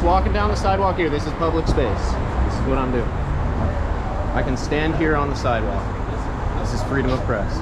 just walking down the sidewalk here. This is public space. This is what I'm doing. I can stand here on the sidewalk. This is freedom of press.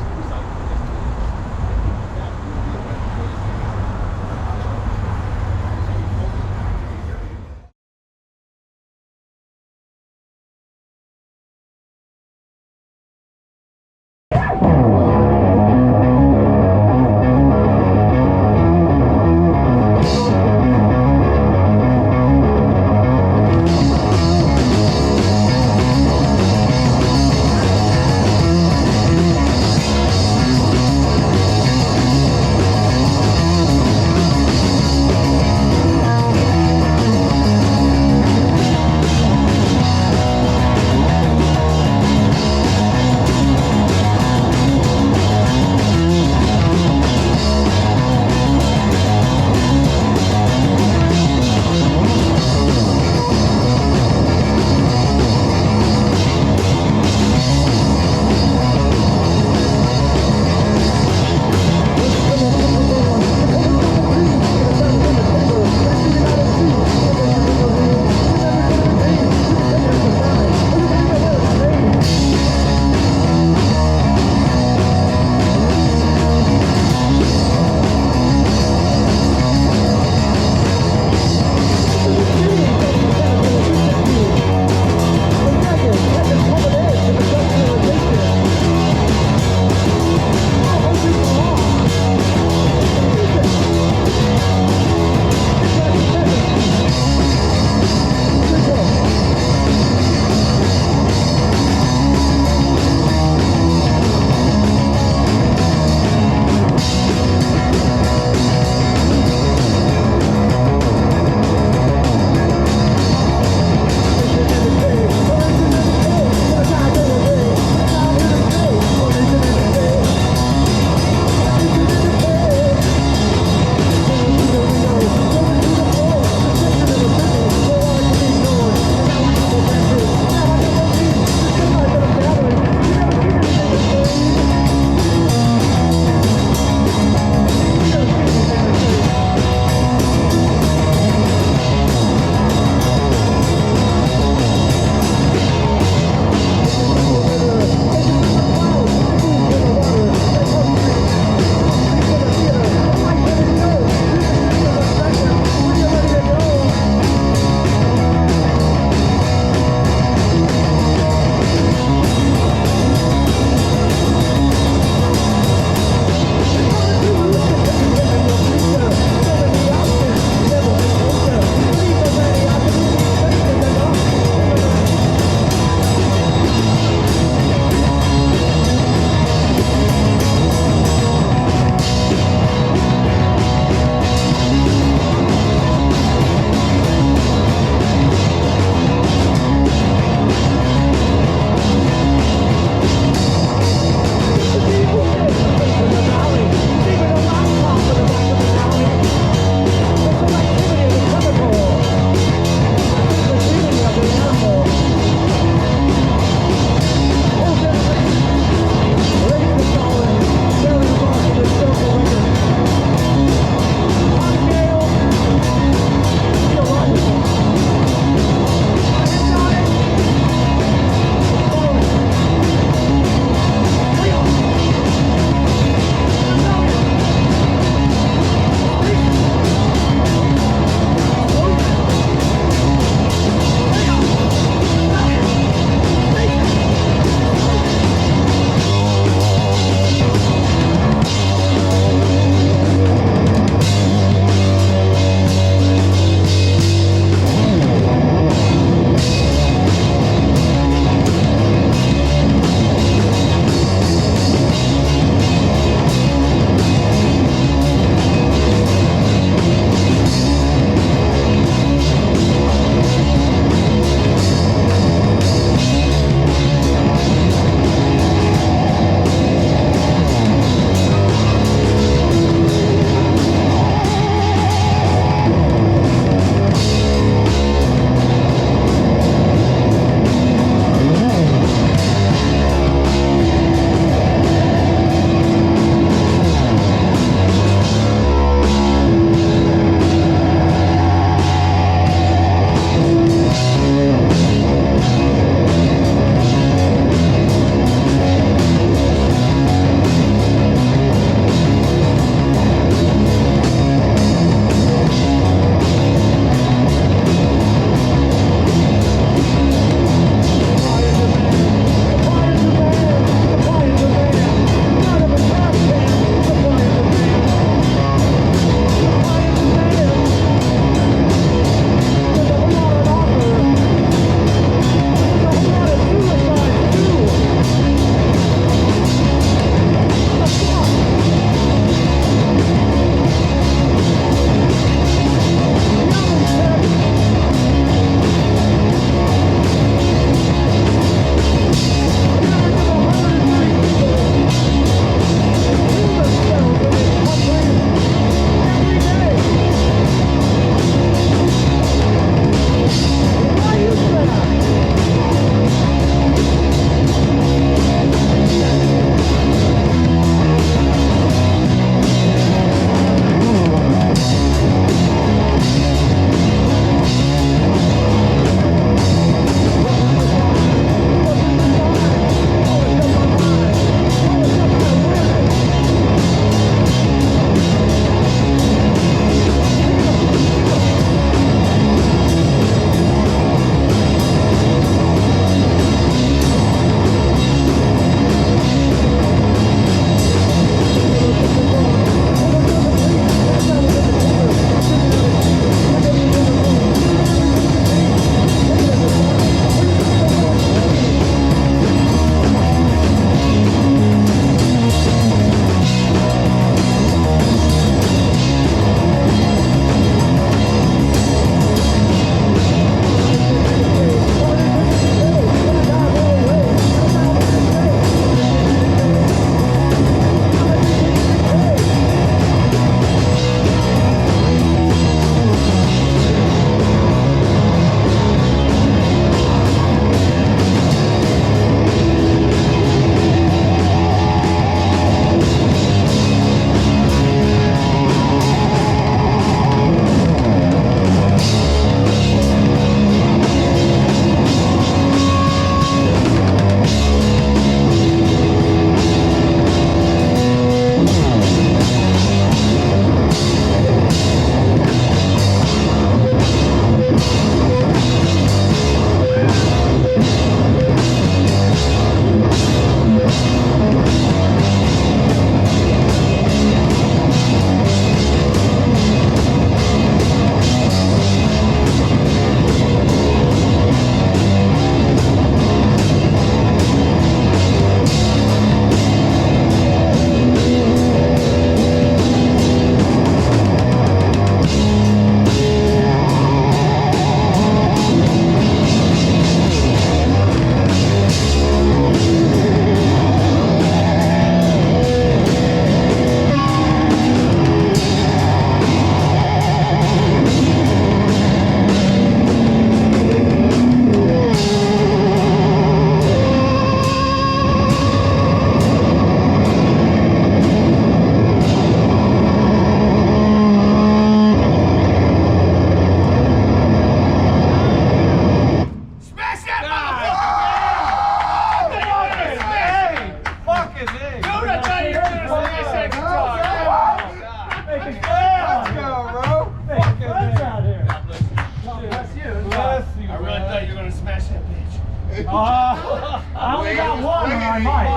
I only got one on my mic.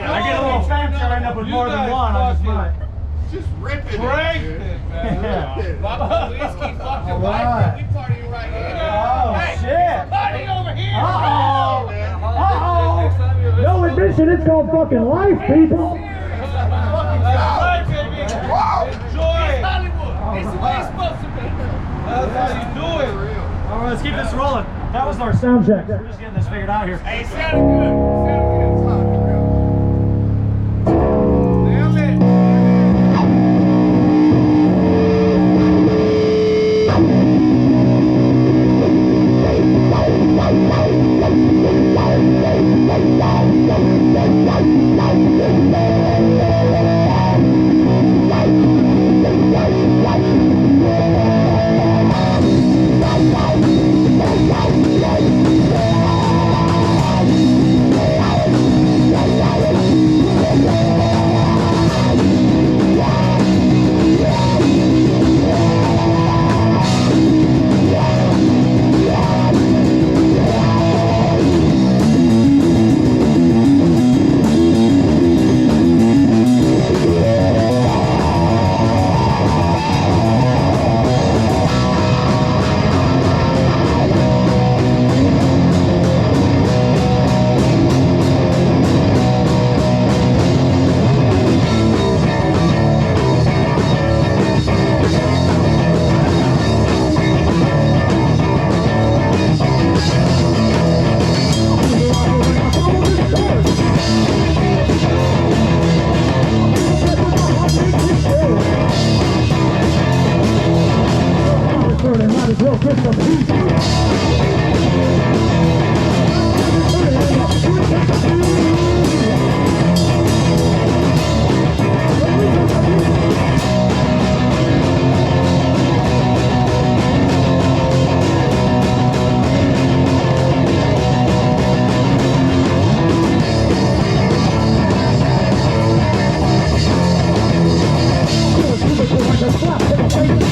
I get a little fancy, I end up with more than one on this mic. Just rip it. Break it, man. Whiskey, fuck your wife. We partying right here. Oh, hey, shit. Party over here. Uh-oh. Uh-oh. No admission, it's called fucking life, people. That's right, baby. Enjoy it. Hollywood. It's the way it's supposed to be. That's how you do it. All right, let's keep this rolling. That was our sound check. We're just getting this figured out here. Hey, it sounded good. It sounded good. Damn it.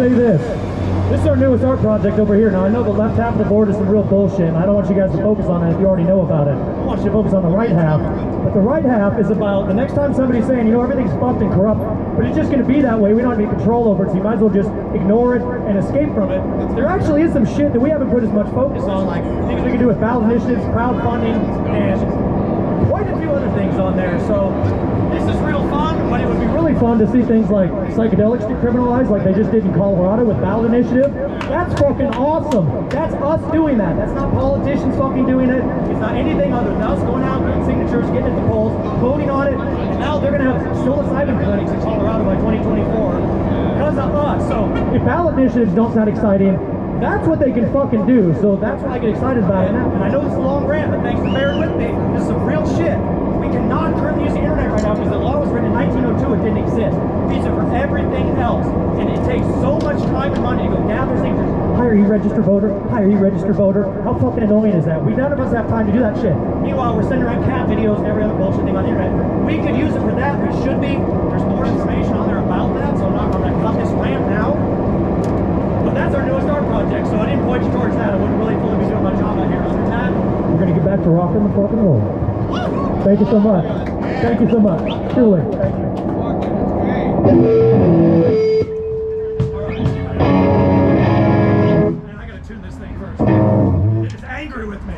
say this. This is our newest art project over here. Now, I know the left half of the board is some real bullshit, and I don't want you guys to focus on that if you already know about it. I want you to focus on the right half. But the right half is about the next time somebody's saying, you know, everything's fucked and corrupt, but it's just going to be that way. We don't have any control over it, so you might as well just ignore it and escape from it. There actually is some shit that we haven't put as much focus on, like things we can do with ballot initiatives, crowdfunding, and quite a few other things on there. So this is real fun, but it would be really fun to see things like psychedelics decriminalized, like they just did in Colorado with ballot initiative. That's fucking awesome. That's us doing that. That's not politicians fucking doing it. It's not anything other than us going out, getting signatures, getting at the polls, voting on it, and now they're going to have psilocybin clinics in Colorado by 2024 because of us. So if ballot initiatives don't sound exciting, that's what they can fucking do. So that's what I get excited about it now. And I know this is a long rant, but thanks for bearing with me. This is some real shit. We cannot currently use the internet right now because the law was written in 1902. It didn't exist. We use it for everything else. And it takes so much time and money to go gather signatures. Hi, are you registered voter? Hi, are you registered voter? How fucking annoying is that? None of us have time to do that shit. Meanwhile, we're sending around cat videos and every other bullshit thing on the internet. We could use it for that. We should be. There's more information on there about that, so I'm not going to cut this rant now. But that's our newest art project, so I didn't point you towards that. I wouldn't really fully be doing my job out here. Other than that, we're going to get back to rocking the fucking roll. Thank you so much. Thank you so much. Truly. Thank you. Man, I gotta tune this thing first. It is angry with me.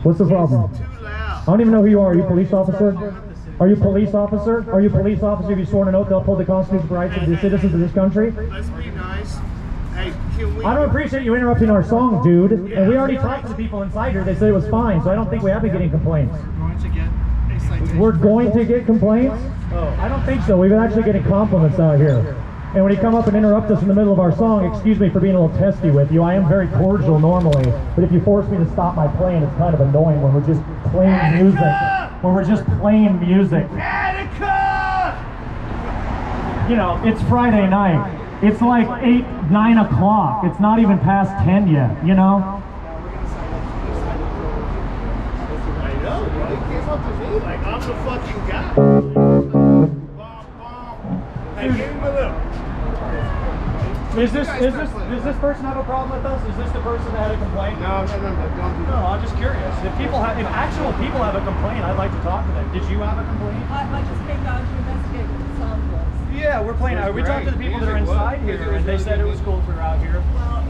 What's the problem? I don't even know who you are. Are you a police officer? Are you a police officer? Are you a police officer? Have you sworn an oath to uphold the constitutional rights of the citizens of this country? Let's be nice. Hey, can we... I don't appreciate you interrupting our song, dude. And we already talked to the people inside here. They said it was fine, so I don't think we have been getting complaints. We're going to get complaints? Oh, I don't think so. We've been actually getting compliments out here. And when you come up and interrupt us in the middle of our song, excuse me for being a little testy with you. I am very cordial normally, but if you force me to stop my playing, it's kind of annoying when we're just playing music. When we're just playing music. You know, it's Friday night. It's like 8, 9 o'clock. It's not even past 10 yet, you know? I know, bro. He came up to me like I'm the fucking guy. Hey, give him a little. Does this person have a problem with us? Is this the person that had a complaint? No, don't do that. No, I'm just curious. If actual people have a complaint, I'd like to talk to them. Did you have a complaint? I just came down to investigate what the sound was. Yeah, we're playing. We talked to the people that are inside here, and they said it was cool for out here.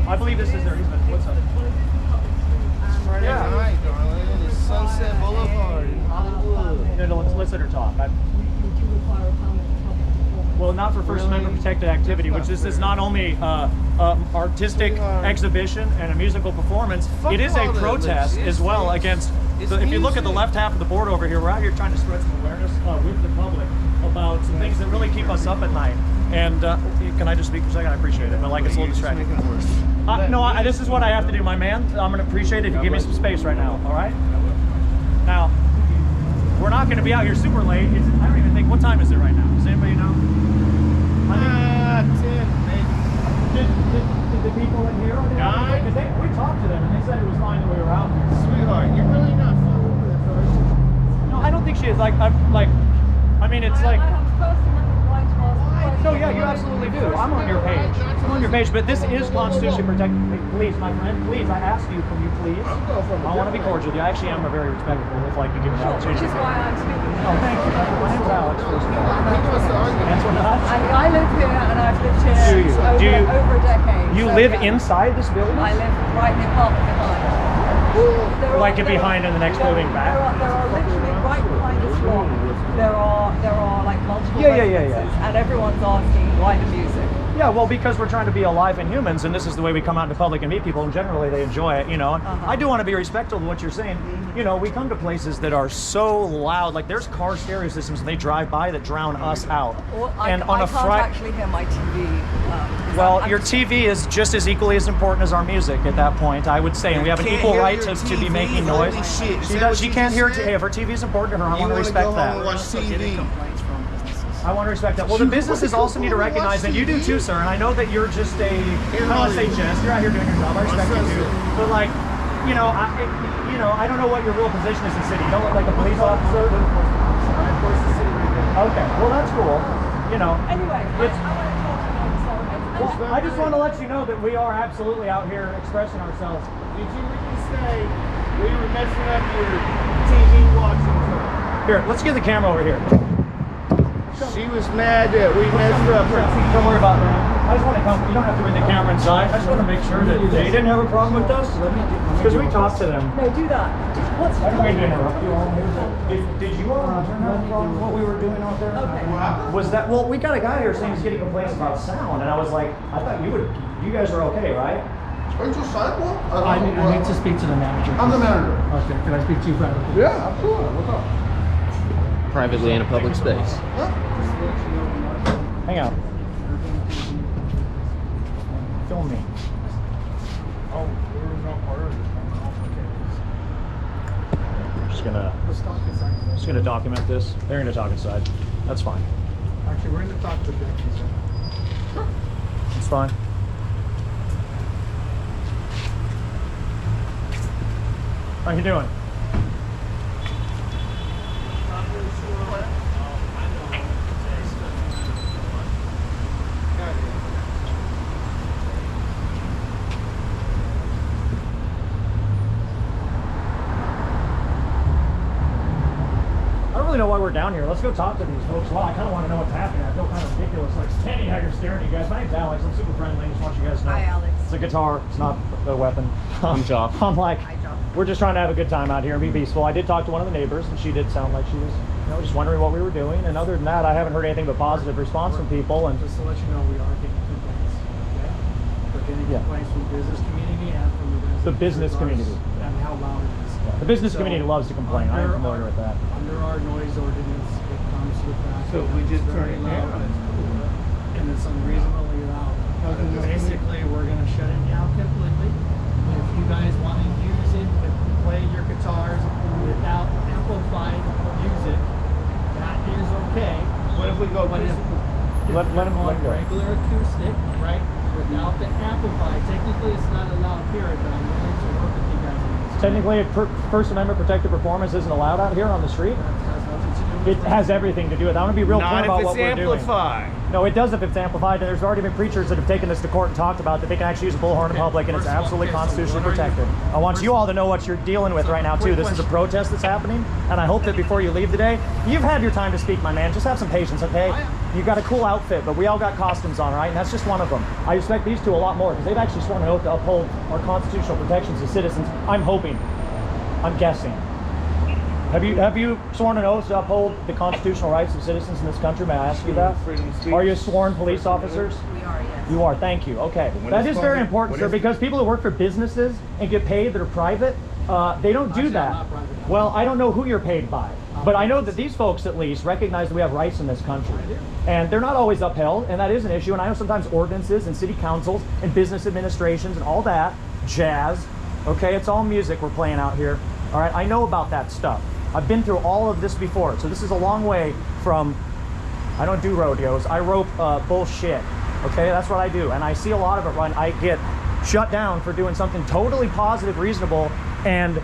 I believe this is their easement. What's up? Friday night, darling. It's Sunset Boulevard in Hollywood. No, let's let her talk. Would you require a permit to public performance? Well, not for First Amendment protected activity, which is not only artistic exhibition and a musical performance, it is a protest as well against, if you look at the left half of the board over here, we're out here trying to spread some awareness with the public about some things that really keep us up at night. And can I just speak for a second? I appreciate it, but like it's a little distracting. No, this is what I have to do, my man. I'm going to appreciate it if you give me some space right now, all right? Now, we're not going to be out here super late. I don't even think, what time is it right now? Does anybody know? 10, maybe. Did the people in here? Because we talked to them and they said it was fine that we were out here. Sweetheart, you're really not fucking with that person. No, I don't think she is. I mean, it's like. I have First Amendment right to ask questions. No, yeah, you absolutely do. I'm on your page. I'm on your page, but this is constitutionally protected. Please, my friend, please, I ask you, can you please? I want to be cordial with you. I actually am a very respectful if I can give you an Which opportunity. is why I'm speaking. Oh, thank you. My name's Alex. First of all. Antoinette? I live here and I've lived here over a decade. You so, live yeah. inside this building? I live right in the apartment behind. Like it behind in the next building back? There are literally right behind this wall. There are like multiple Yeah. residences, and everyone's asking why the music. Yeah, well, because we're trying to be alive and humans, and this is the way we come out into public and meet people, and generally they enjoy it, you know. And I do want to be respectful of what you're saying. You know, we come to places that are so loud, like there's car stereo systems, and they drive by that drown us out. Well, and I can't actually hear my TV. Well, your TV is just as equally as important as our music at that point, I would say, and we have an equal right to be making noise. She can't hear it. Hey, if her TV is important to her, I want to respect that. I want to respect that. Well, the businesses also need to recognize that you do too, sir. And I know that you're just I don't want to say just. You're out here doing your job. I respect you too. But like, I don't know what your real position is in the city. You don't look like a police officer. Okay. Well, that's cool. You know. Anyway, I just want to let you know that we are absolutely out here expressing ourselves. Did you really say we were messing up your TV watching tour? Here, let's get the camera over here. She was mad that we messed up her TV. Don't worry about that. I just want to come. You don't have to bring the camera inside. I just want to make sure that they didn't have a problem with us. Because we talked to them. No, do that. What's I don't mean to interrupt you all. Did you all have a problem with what we were doing out there? Okay. Was that, well, we got a guy here saying he's getting complaints about sound, and I was like, I thought you guys are okay, right? Aren't you a sidewalk? I need to speak to the manager. I'm the manager. Okay, can I speak to you privately? Yeah, absolutely. What's up? Privately in a public space. Hang on. Film me. Oh, we're not part of this. Just gonna document this. They're gonna talk inside. That's fine. Actually, we're going to talk to Becky. It's fine. How you doing? I don't really know why we're down here. Let's go talk to these folks. Well, I kind of want to know what's happening. I feel kind of ridiculous, like standing out here staring at you guys. My name's Alex. I'm super friendly. I just want you guys to know. Hi, Alex. It's a guitar. It's not a weapon. I'm Joff. I'm like, we're just trying to have a good time out here and be peaceful. I did talk to one of the neighbors, and she did sound like she was, you know, just wondering what we were doing. And other than that, I haven't heard anything but positive response from people. And Just to let you know, we are getting complaints, okay? We're getting complaints from the business community and from the residents. The business community. And how loud it is. the business community loves to complain. I am familiar with that. Under our noise ordinance, it comes with that. So we just turn it down. And it's unreasonably loud. Basically, we're going to shut it down completely. If you guys want to use it, play your guitars without amplified music, that is okay. What if we go But if Let him on go. regular acoustic, right, without the amplified, technically it's not allowed period, but I'm willing to work with you guys on this. Technically, First Amendment protected performance isn't allowed out here on the street. That has nothing to do It with has everything to do with it. I want to be real clear Not about if what it's we're doing. amplified. No, it does if it's amplified, and there's already been preachers that have taken this to court and talked about that they can actually use a bullhorn in public, and it's First of all, absolutely okay, so constitutionally what are you- protected. I want you all to know what you're dealing with right now, too. This is a protest that's happening, and I hope that before you leave today, you've had your time to speak, my man. Just have some patience, okay? You've got a cool outfit, but we all got costumes on, right? And that's just one of them. I respect these two a lot more, because they've actually sworn an oath to uphold our constitutional protections as citizens. I'm hoping. I'm guessing. Have you sworn an oath to uphold the constitutional rights of citizens in this country? May I ask you that? Freedom of speech. Are you sworn police officers? We are, yes. You are, thank you. Okay. when That it's is very public- important, when sir, it's- because people who work for businesses and get paid that are private, they don't do Actually, that. I'm not private. Well, I don't know who you're paid by, but I know that these folks at least recognize that we have rights in this country. And they're not always upheld, and that is an issue. And I know sometimes ordinances and city councils and business administrations and all that jazz, okay, it's all music we're playing out here. All right, I know about that stuff. I've been through all of this before, so this is a long way from, I don't do rodeos, I rope bullshit, okay, that's what I do, and I see a lot of it run. I get shut down for doing something totally positive, reasonable, and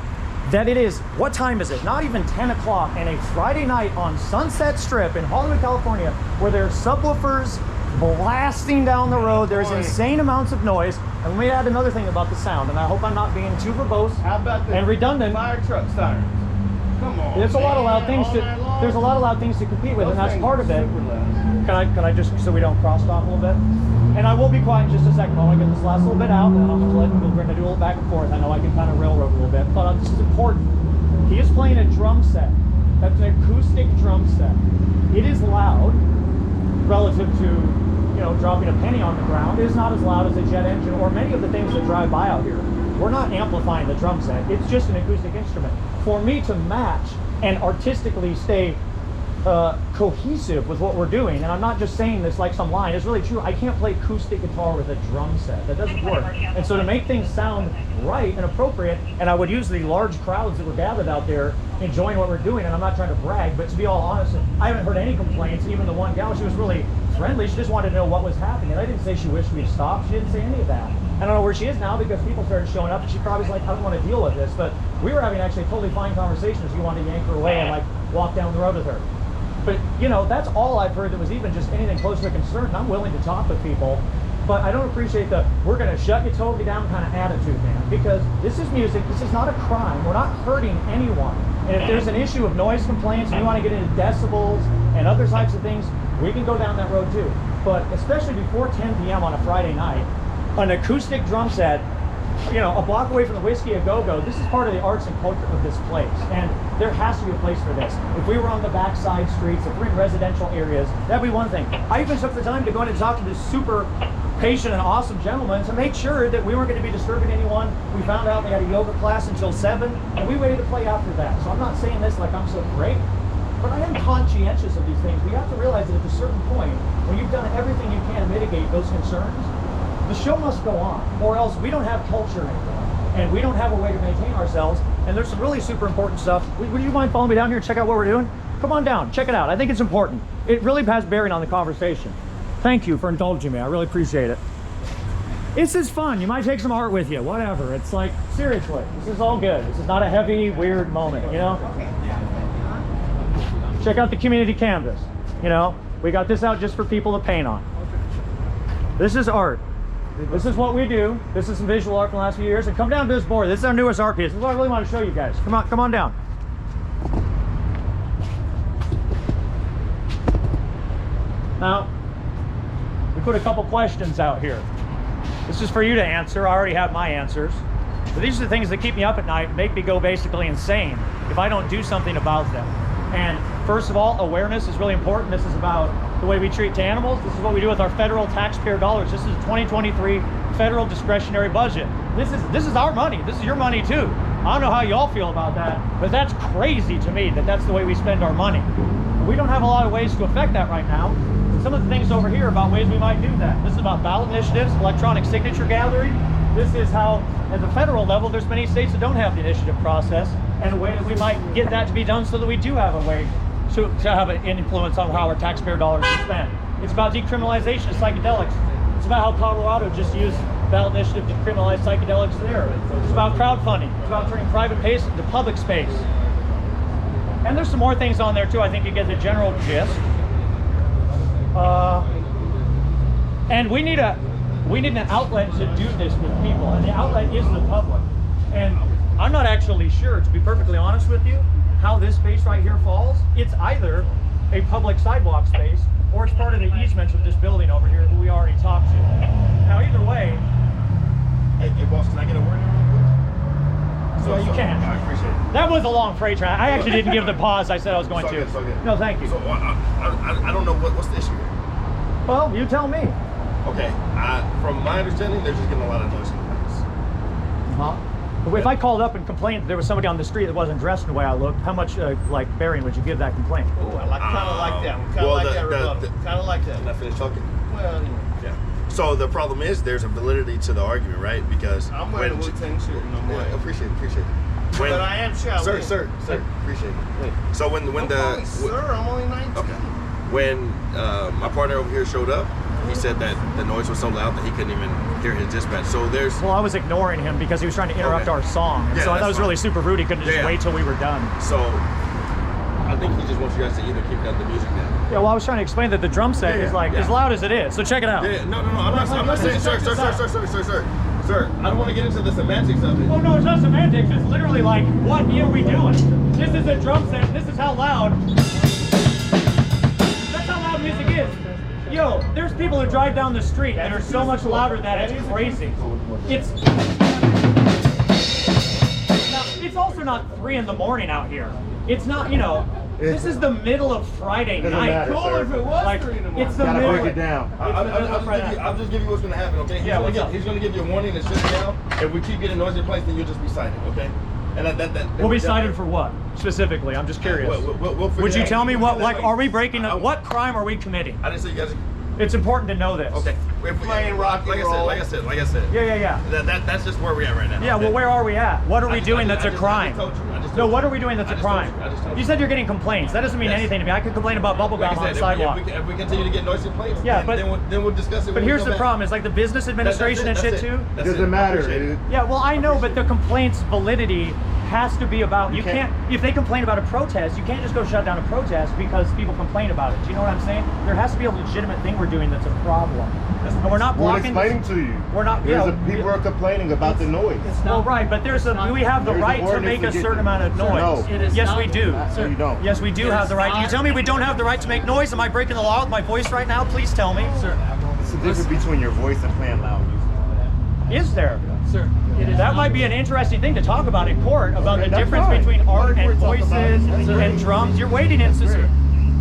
that it is, what time is it? Not even 10 o'clock, and a Friday night on Sunset Strip in Hollywood, California, where there's subwoofers blasting down the road, there's insane amounts of noise, and let me add another thing about the sound, and I hope I'm not being too verbose How about the and redundant. fire truck sirens? Come on. There's a lot of loud man, things all night long. there's a lot of loud things to compete with, Those and that's things part of are it. super loud. Can I just, so we don't cross talk a little bit? And I will be quiet in just a second. I want to get this last little bit out, and then we're going to do a little back and forth. I know I can kind of railroad a little bit, but this is important. He is playing a drum set. That's an acoustic drum set. It is loud relative to, you know, dropping a penny on the ground. It is not as loud as a jet engine or many of the things that drive by out here. We're not amplifying the drum set. It's just an acoustic instrument. For me to match and artistically stay cohesive with what we're doing, and I'm not just saying this like some line, it's really true. I can't play acoustic guitar with a drum set. That doesn't work. And so to make things sound right and appropriate, and I would use the large crowds that were gathered out there enjoying what we're doing, and I'm not trying to brag, but to be all honest, I haven't heard any complaints. Even the one gal, she was really friendly. She just wanted to know what was happening. And I didn't say she wished we'd stop. She didn't say any of that. I don't know where she is now because people started showing up, and she probably was like, I don't want to deal with this. But we were having actually a totally fine conversation as you wanted to yank her away and like walk down the road with her. But, you know, that's all I've heard that was even just anything close to a concern. And I'm willing to talk with people, but I don't appreciate the we're going to shut you totally down kind of attitude, man. Because this is music. This is not a crime. We're not hurting anyone. And if there's an issue of noise complaints and you want to get into decibels and other types of things, we can go down that road too. But especially before 10 p.m. on a Friday night, an acoustic drum set, you know, a block away from the Whiskey A Go-Go, this is part of the arts and culture of this place. And there has to be a place for this. If we were on the backside streets, if we're in residential areas, that'd be one thing. I even took the time to go in and talk to this super patient and awesome gentleman to make sure that we weren't going to be disturbing anyone. We found out they had a yoga class until 7, and we waited to play after that. So I'm not saying this like I'm so great, but I am conscientious of these things. We have to realize that at a certain point, when you've done everything you can to mitigate those concerns, the show must go on, or else we don't have culture anymore, and we don't have a way to maintain ourselves. And there's some really super important stuff. Would you mind following me down here and check out what we're doing? Come on down, check it out. I think it's important. It really has bearing on the conversation. Thank you for indulging me. I really appreciate it. This is fun. You might take some art with you, whatever. It's like, seriously, this is all good. This is not a heavy, weird moment, you know? Check out the community canvas. You know, we got this out just for people to paint on. This is art. This is what we do. This is some visual art from the last few years. And come down to this board. This is our newest art piece. This is what I really want to show you guys. Come on down. Now, we put a couple questions out here. This is for you to answer. I already have my answers. But these are the things that keep me up at night, make me go basically insane if I don't do something about them. And first of all, awareness is really important. This is about the way we treat animals. This is what we do with our federal taxpayer dollars. This is a 2023 federal discretionary budget. This is our money. This is your money too. I don't know how y'all feel about that, but that's crazy to me that that's the way we spend our money. We don't have a lot of ways to affect that right now. Some of the things over here about ways we might do that. This is about ballot initiatives, electronic signature gathering. This is how, at the federal level, there's many states that don't have the initiative process, and a way that we might get that to be done so that we do have a way to have an influence on how our taxpayer dollars are spent. It's about decriminalization of psychedelics. It's about how Colorado just used ballot initiative to criminalize psychedelics there. It's about crowdfunding. It's about turning private space into public space. And there's some more things on there too. I think you get the general gist. And we need an outlet to do this with people, and the outlet is the public. And I'm not actually sure, to be perfectly honest with you, how this space right here falls. It's either a public sidewalk space or it's part of the easement of this building over here who we already talked to. Now either way, Hey, boss, can I get a word in real quick? well, you can. I appreciate it. That was a long freight train. I actually didn't give the pause I said I was going It's all to. good, it's all good. No, thank you. So I don't know what's the issue here. Well, you tell me. Okay, from my understanding, they're just getting a lot of noise in the place. Huh? If I called up and complained that there was somebody on the street that wasn't dressed in the way I looked, how much like bearing would you give that complaint? Oh, I kind of like that one. Kind of like that rebuttal. Kind of like that. Can I finish talking? Well, anyway. Yeah. So the problem is there's a validity to the argument, right? Because I'm wearing the Wu-Tang shirt no more. Yeah, appreciate it. When, But I am shy. Sir, appreciate it. So when Don't call me sir, I'm only 19. Okay. When my partner over here showed up, he said that the noise was so loud that he couldn't even hear his dispatch. So there's... Well, I was ignoring him because he was trying to interrupt Okay. our song. And Yeah, so that that's was really fine. super rude. He couldn't just Yeah. wait till we were done. So I think he just wants you guys to either keep down the music now. Yeah, well, I was trying to explain that the drum set is like as loud as it is. So check it out. Yeah, no, I'm not saying, sir, I don't want to get into the semantics of it. Oh, no, it's not semantics. It's literally like, what are we doing? This is a drum set. This is how loud. That's how loud music is. Yo, there's people who drive down the street that are so much louder that it's crazy. It's also not 3 in the morning out here. It's not, this is the middle of Friday night. Cool if it was Like, 3 in the morning. it's the middle. break it down. I'll just give you what's going to happen, okay? He's going to give you a warning and shut it down. If we keep getting noisy in place, then you'll just be cited, okay? And We'll be cited for what, specifically? I'm just curious. We'll figure Would you it out. tell me what, like, are we breaking, what crime are we committing? I didn't say you guys... It's important to know this. Okay. Playing rock and roll. Like I said. Yeah. That's just where we're at right now. Yeah, well, where are we at? What are we doing that's a crime? No, what are we doing that's a crime? I just told you. You said you're getting complaints. That doesn't mean Yes. anything to me. I could complain about bubble gum on the sidewalk. If we continue to get noisy plates, Yeah, then we'll discuss it. But here's the problem, is like the business administration and shit too. It doesn't matter, dude. Yeah, well, I know, but the complaint's validity has to be about, you can't, if they complain about a protest, you can't just go shut down a protest because people complain about it. Do you know what I'm saying? There has to be a legitimate thing we're doing that's a problem. And we're not We're blocking. explaining to you. We're not, People are complaining about the noise. Well, right, but we have the There's right an to make a ordinance certain amount of noise. No. Yes, we do. No, you don't. Yes, we do have the right. You tell me we don't have the right to make noise? Am I breaking the law with my voice right now? Please tell me. Sir, It's the difference between your voice and playing loud music. Is there? sir, it is That not- might be an interesting thing to talk about in court, about the that's difference fine. between art and We're talking voices about it. and drums. You're wading into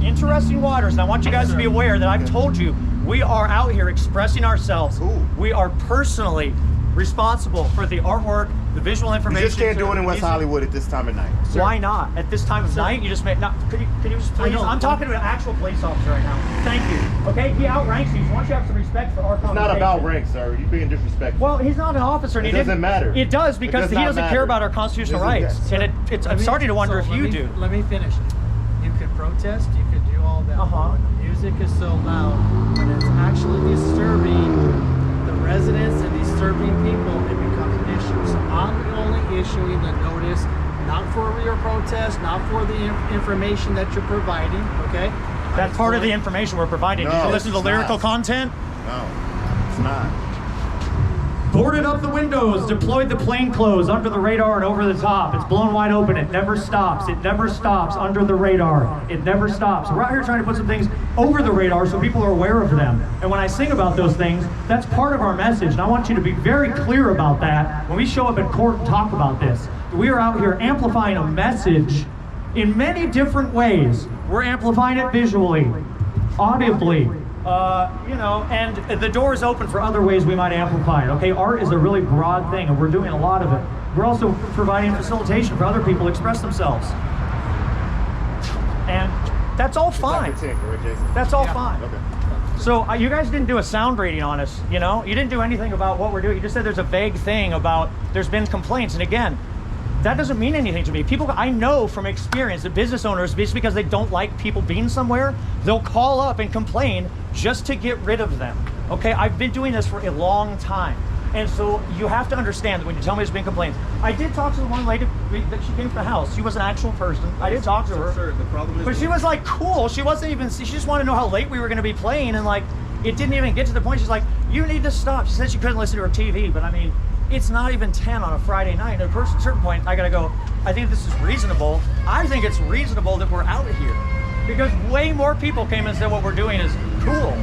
interesting waters, and I want you guys to be aware that I've told you we are out here expressing ourselves. Cool. We are personally responsible for the artwork, the visual You information. just can't do it in West music. Hollywood at this time of night. Why not? At this time of night, you just make not. Could you just please? I'm talking to an actual police officer right now. Thank you. Okay, he outranks you. So why don't you have some respect for our It's not about rank, sir. You're being disrespectful. Well, he's not an officer. And It he didn't- doesn't matter. It does, because does he not doesn't matter. care about our constitutional rights. Yes. And I'm starting to wonder if you do. Let me finish. You could protest, you could do all that. Uh-huh. When the music is so loud, when it's actually disturbing the residents and disturbing people, it becomes an issue. So I'm only issuing the notice, not for your protest, not for the information that you're providing, okay? That's part of the information we're providing. Did No, you listen to the it's lyrical not. content? No, it's not. Boarded up the windows, deployed the plainclothes under the radar and over the top. It's blown wide open. It never stops. It never stops under the radar. It never stops. We're out here trying to put some things over the radar so people are aware of them. And when I sing about those things, that's part of our message. And I want you to be very clear about that when we show up in court and talk about this. We are out here amplifying a message in many different ways. We're amplifying it visually, audibly, and the door is open for other ways we might amplify it, okay? Art is a really broad thing, and we're doing a lot of it. We're also providing facilitation for other people to express themselves. And that's all fine. That's all fine. Okay. So you guys didn't do a sound rating on us, you know? You didn't do anything about what we're doing. You just said there's a vague thing about there's been complaints. And again, that doesn't mean anything to me. People, I know from experience that business owners, just because they don't like people being somewhere, they'll call up and complain just to get rid of them. Okay, I've been doing this for a long time. And so you have to understand that when you tell me there's been complaints. I did talk to the one lady that she came to the house. She was an actual person. I did talk to her. Sir, the problem is, but she was like cool. She wasn't even, she just wanted to know how late we were going to be playing. And like, it didn't even get to the point. She's like, you need to stop. She said she couldn't listen to her TV, but I mean, it's not even 10 on a Friday night. At a certain point, I gotta go, I think this is reasonable. I think it's reasonable that we're out of here. Because way more people came and said what we're doing is cool.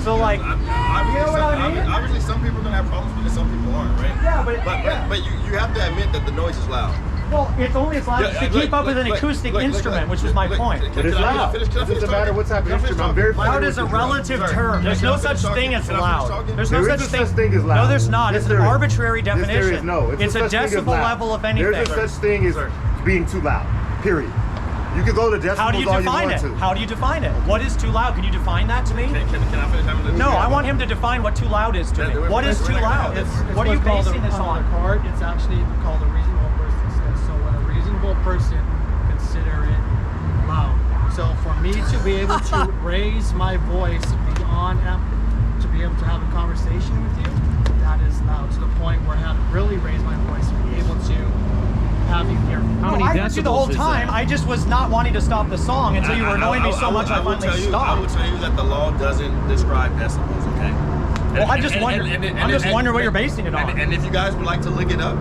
So like, you know what I mean? Obviously some people are gonna have problems with it, some people aren't, right? Yeah, but you have to admit that the noise is loud. Well, it's only as loud as to keep up with an acoustic instrument, which was my point. But it's loud. It doesn't matter what type of instrument. I'm very Loud is a relative term. There's no such thing as loud. There's no such thing as loud. No, there's not. It's an arbitrary definition. There is no. It's a decibel level of anything. There's no such thing as being too loud. Period. You can go to decibels How do you define it? How do you define it? What is too loud? Can you define that to me? Can I finish having this? No, I want him to define what too loud is to me. What is too loud? What are you basing this on? The card, it's actually called a reasonable person. So when a reasonable person consider it loud. So for me to be able to raise my voice beyond to be able to have a conversation with you, that is loud to the point where I have to really raise my voice to be able to have you hear me. I heard you the whole time. I just was not wanting to stop the song until you were annoying me so much I finally stopped. I will tell you that the law doesn't describe decibels, okay? Well, I'm just wondering what you're basing it on. And if you guys would like to look it up,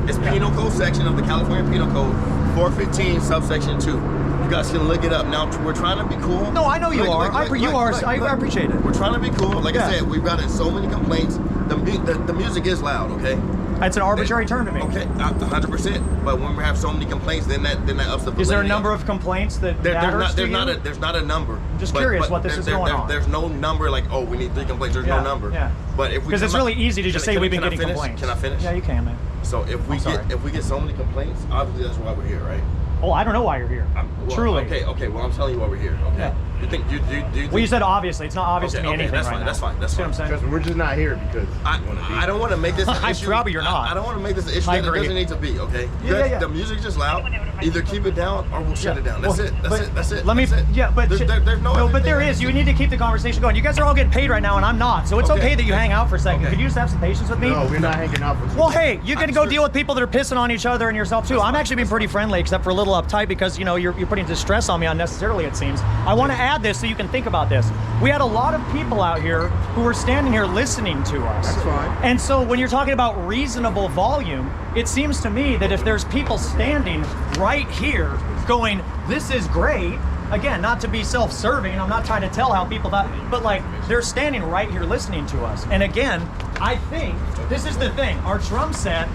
it's Penal Code section of the California Penal Code 415 subsection 2. You guys can look it up. Now, we're trying to be cool. No, I know you are. I appreciate it. We're trying to be cool. Like I said, we've gotten so many complaints. The music is loud, okay? That's an arbitrary term to me. Okay, 100%. But when we have so many complaints, then that ups the validity. Is there a number of complaints that there's not a number. I'm just curious what this is going on. There's no number like, oh, we need 3 complaints. There's no number. Yeah. But if we because it's really easy to just say we've been getting complaints. Can I finish? Yeah, you can, man. So if we get so many complaints, obviously that's why we're here, right? Oh, I don't know why you're here. Truly. Okay. Well, I'm telling you why we're here. Okay. Yeah. You think you think? Well, you said obviously. It's not obvious to me anything that's right fine, now. That's fine. That's See fine. what I'm saying? Trust me, we're just not here because I don't want to make this an issue. Probably you're not. I don't want to make this an issue I that it agree. doesn't need to be. Okay. Yeah. The music's just loud. Either keep it down or we'll shut it down. That's it. That's it. Let me. That's it. Yeah, but there's no. But there is. You need to keep the conversation going. You guys are all getting paid right now, and I'm not. So it's okay that you hang out for a second. Could you just have some patience with me? No, we're not hanging out with you. Well, hey, you're gonna go deal with people that are pissing on each other and yourself too. I'm actually being pretty friendly, except for a little uptight because you're putting distress on me unnecessarily. It seems. I want to add this so you can think about this. We had a lot of people out here who were standing here listening to us. That's fine. And so when you're talking about reasonable volume, it seems to me that if there's people standing right here going, this is great, again, not to be self-serving, I'm not trying to tell how people thought, but like they're standing right here listening to us. And again, I think this is the thing, our drum set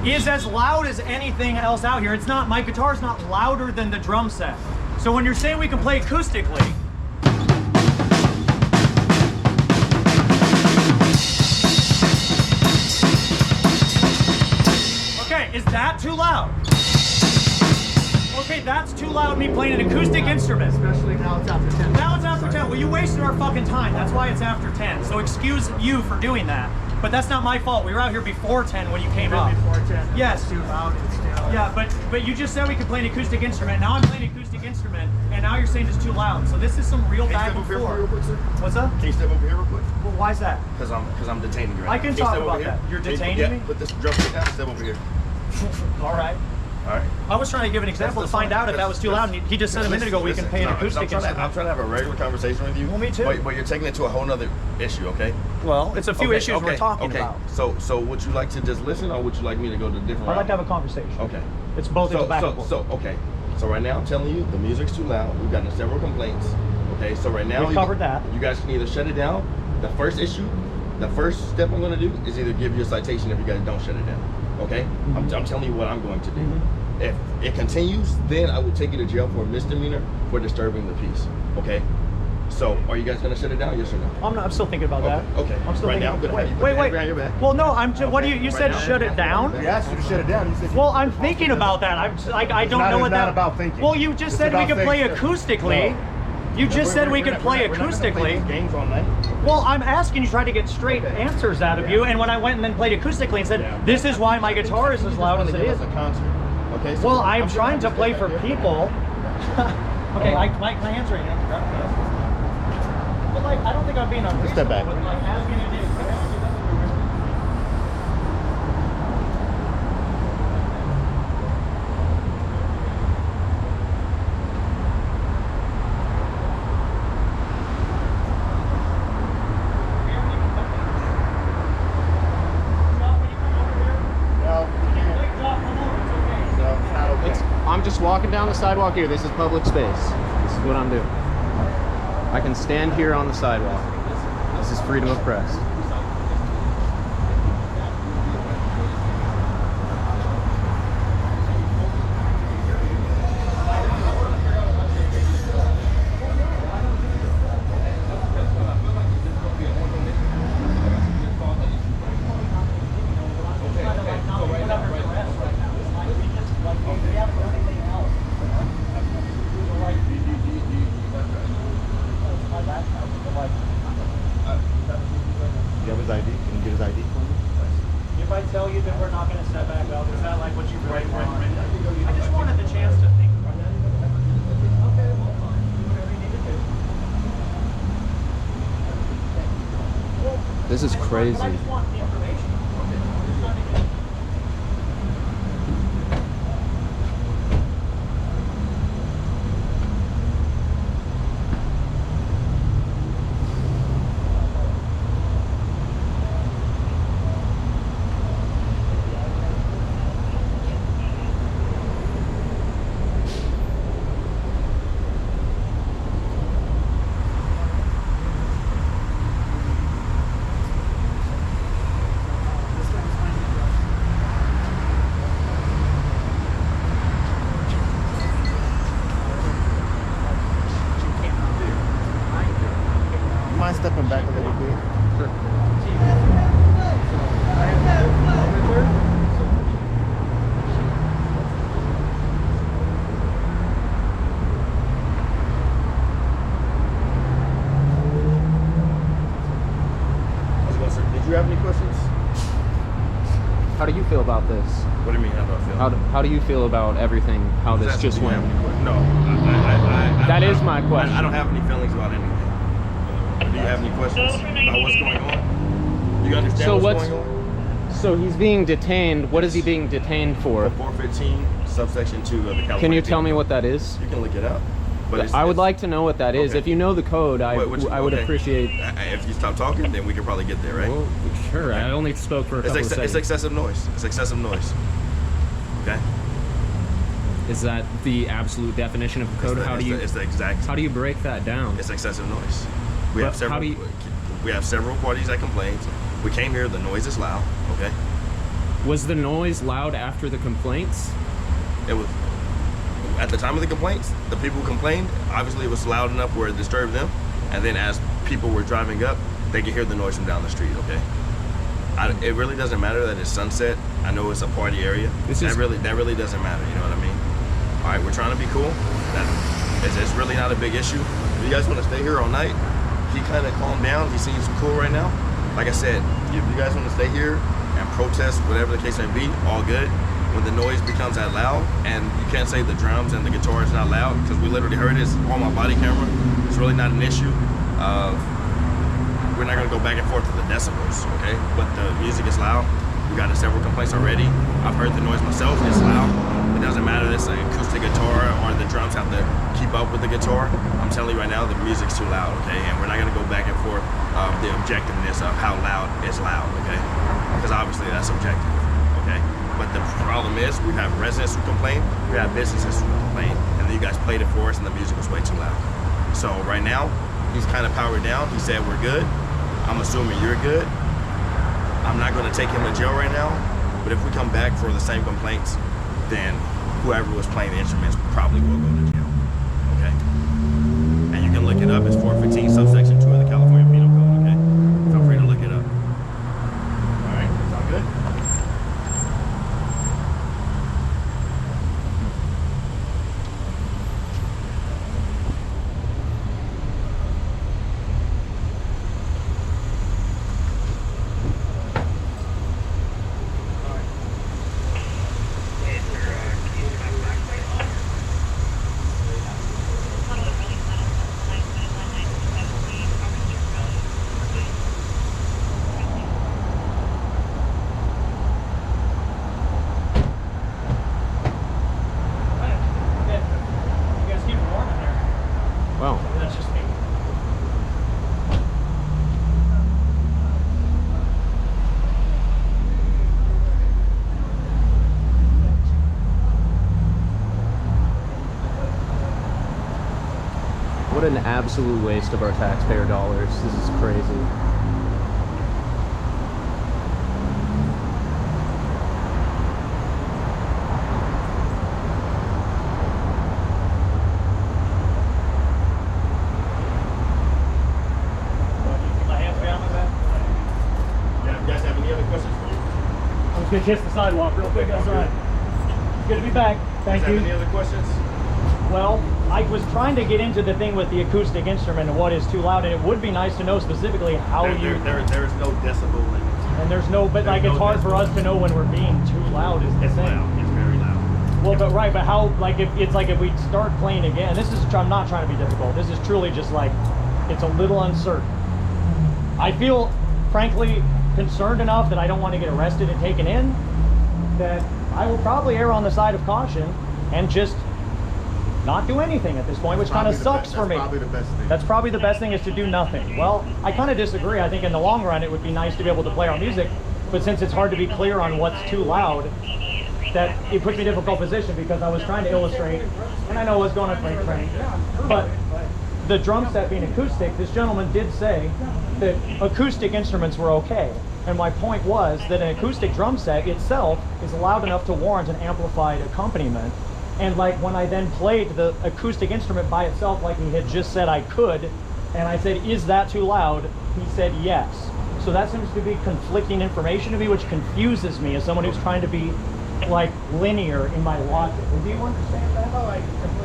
is as loud as anything else out here. It's not, my guitar's not louder than the drum set. So when you're saying we can play acoustically, is that too loud? Okay, that's too loud, me playing an acoustic instrument. Especially now it's after 10. Now it's after 10. Well, you wasted our fucking time. That's why it's after 10. So excuse you for doing that. But that's not my fault. We were out here before 10 when you came up. Before 10. Yes. It's too loud. It's too loud. Yeah, but you just said we could play an acoustic instrument. Now I'm playing an acoustic instrument, and now you're saying it's too loud. So this is some real back and forth. What's up? Can you step over here real quick? Well, why is that? Because I'm detaining you right now. I can talk about that. You're detaining me? Put this drum stick down, step over here. All right. All right. I was trying to give an example to find out if that was too loud. And he just said a minute ago we can pay an acoustic I'm trying instrument. to have a regular conversation with you. Well, me too. But you're taking it to a whole nother issue, okay? Well, it's a few issues we're talking okay. about. So would you like to just listen, or would you like me to go to different? I'd like to have a conversation. Okay. It's both in the back and forth. Okay. So right now I'm telling you the music's too loud. We've gotten several complaints. Okay. So right now We've covered that. You guys can either shut it down. The first issue, the first step I'm going to do is either give you a citation if you guys don't shut it down. Okay. Mm-hmm. I'm telling you what I'm going to do. If it continues, then I will take you to jail for a misdemeanor for disturbing the peace. Okay. So, are you guys gonna shut it down? Yes or no? I'm still thinking about that. Okay. I'm still right thinking. now, I'm gonna have you put wait. your hand behind your back. Well, no. What do you said? now? Shut it down. We asked you to shut it down. You said Well, I'm thinking about that. I don't know what It's not that. about thinking. Well, you just It's said we about could play thinking. acoustically. You just said we could play We're not gonna play acoustically. these games all night. Well, I'm asking you, trying to get straight answers out of you, and when I went and then played acoustically and said, "This is why my guitar is as loud as it is." A concert. Okay. So Well, I'm trying to play for people. Okay, my hands right now. But like, I don't think I'm being unreasonable. step back. With, like, asking you to do I'm just walking down the sidewalk here. This is public space. This is what I'm doing. I can stand here on the sidewalk. This is freedom of press. You have his ID? Can you get his ID for me? If I tell you that we're not going to step back up, is that like what you really want? I just wanted the chance to think about that. Okay, well, fine. Do whatever you need to do. This is crazy. But I just want the information. Mind stepping back a little bit? Did you have any questions? How do you feel about this? What do you mean? How do I feel? How do you feel about everything? How this That's- just do you went? have any que- No. I That don't is have- my question. I don't have any feelings about anything. Do you have any questions about what's going on? Do you understand So what's what's- going on? So he's being detained. What is he being detained for? 415 subsection 2 of the California. Can you tell me Penal what that is? Code. You can look it up. But I would like to know what that is. Okay. If you know the code, I would okay. appreciate. If you stop talking, then we can probably get there, right? Well, sure. I only spoke for a couple of It's seconds. excessive noise. It's excessive noise. Okay. Is that the absolute definition of the code? It's the exact. How do you break that down? It's excessive noise. We But have several. how do you- We have several parties that complained. We came here. The noise is loud. Okay. Was the noise loud after the complaints? It was at the time of the complaints. The people who complained, obviously, it was loud enough where it disturbed them. And then as people were driving up, they could hear the noise from down the street. Okay. It really doesn't matter that it's sunset. I know it's a party area. That really doesn't matter. You know what I mean? All right, we're trying to be cool. It's really not a big issue. If you guys want to stay here all night, he kind of calmed down. He seems cool right now. Like I said, if you guys want to stay here and protest, whatever the case may be, all good. When the noise becomes that loud, and you can't say the drums and the guitar is not loud, because we literally heard it on my body camera. It's really not an issue. We're not gonna go back and forth with the decibels, okay? But the music is loud. We got several complaints already. I've heard the noise myself. It's loud. It doesn't matter if it's an acoustic guitar or the drums have to keep up with the guitar. I'm telling you right now, the music's too loud, okay? And we're not gonna go back and forth the objectiveness of how loud is loud, okay? Because obviously that's subjective, okay? But the problem is we have residents who complain, we have businesses who complain, and then you guys played it for us and the music was way too loud. So right now, he's kind of powered down. He said we're good. I'm assuming you're good. I'm not gonna take him to jail right now, but if we come back for the same complaints, then whoever was playing the instruments probably will go to jail, okay? And you can look it up, it's 415 subsection 2 of the California Penal Code, okay? Feel free to look it up. All right, sound good? Wow. That's just me. What an absolute waste of our taxpayer dollars. This is crazy. I'm just gonna kiss the sidewalk real quick. That's all right. Good to be back. Thank you. Any other questions? Well, I was trying to get into the thing with the acoustic instrument and what is too loud, and it would be nice to know specifically how There is no decibel limit. And there's no, but like no it's hard for us to know when we're being too loud. Is the It's thing. loud. It's very loud. Well, but right, but how? Like if it's like if we start playing again. This is. I'm not trying to be difficult. This is truly just like it's a little uncertain. I feel, frankly, concerned enough that I don't want to get arrested and taken in. That I will probably err on the side of caution and just not do anything at this point, which kind of sucks for me. That's probably the best thing. That's probably the best thing, is to do nothing. Well, I kind of disagree. I think in the long run it would be nice to be able to play our music, but since it's hard to be clear on what's too loud, that it puts me in a difficult position, because I was trying to illustrate, and I know what's going on play train, but the drum set being acoustic, this gentleman did say that acoustic instruments were okay. And my point was that an acoustic drum set itself is loud enough to warrant an amplified accompaniment. And like when I then played the acoustic instrument by itself, like he had just said I could, and I said, is that too loud? He said yes. So that seems to be conflicting information to me, which confuses me as someone who's trying to be like linear in my logic. Do you understand that?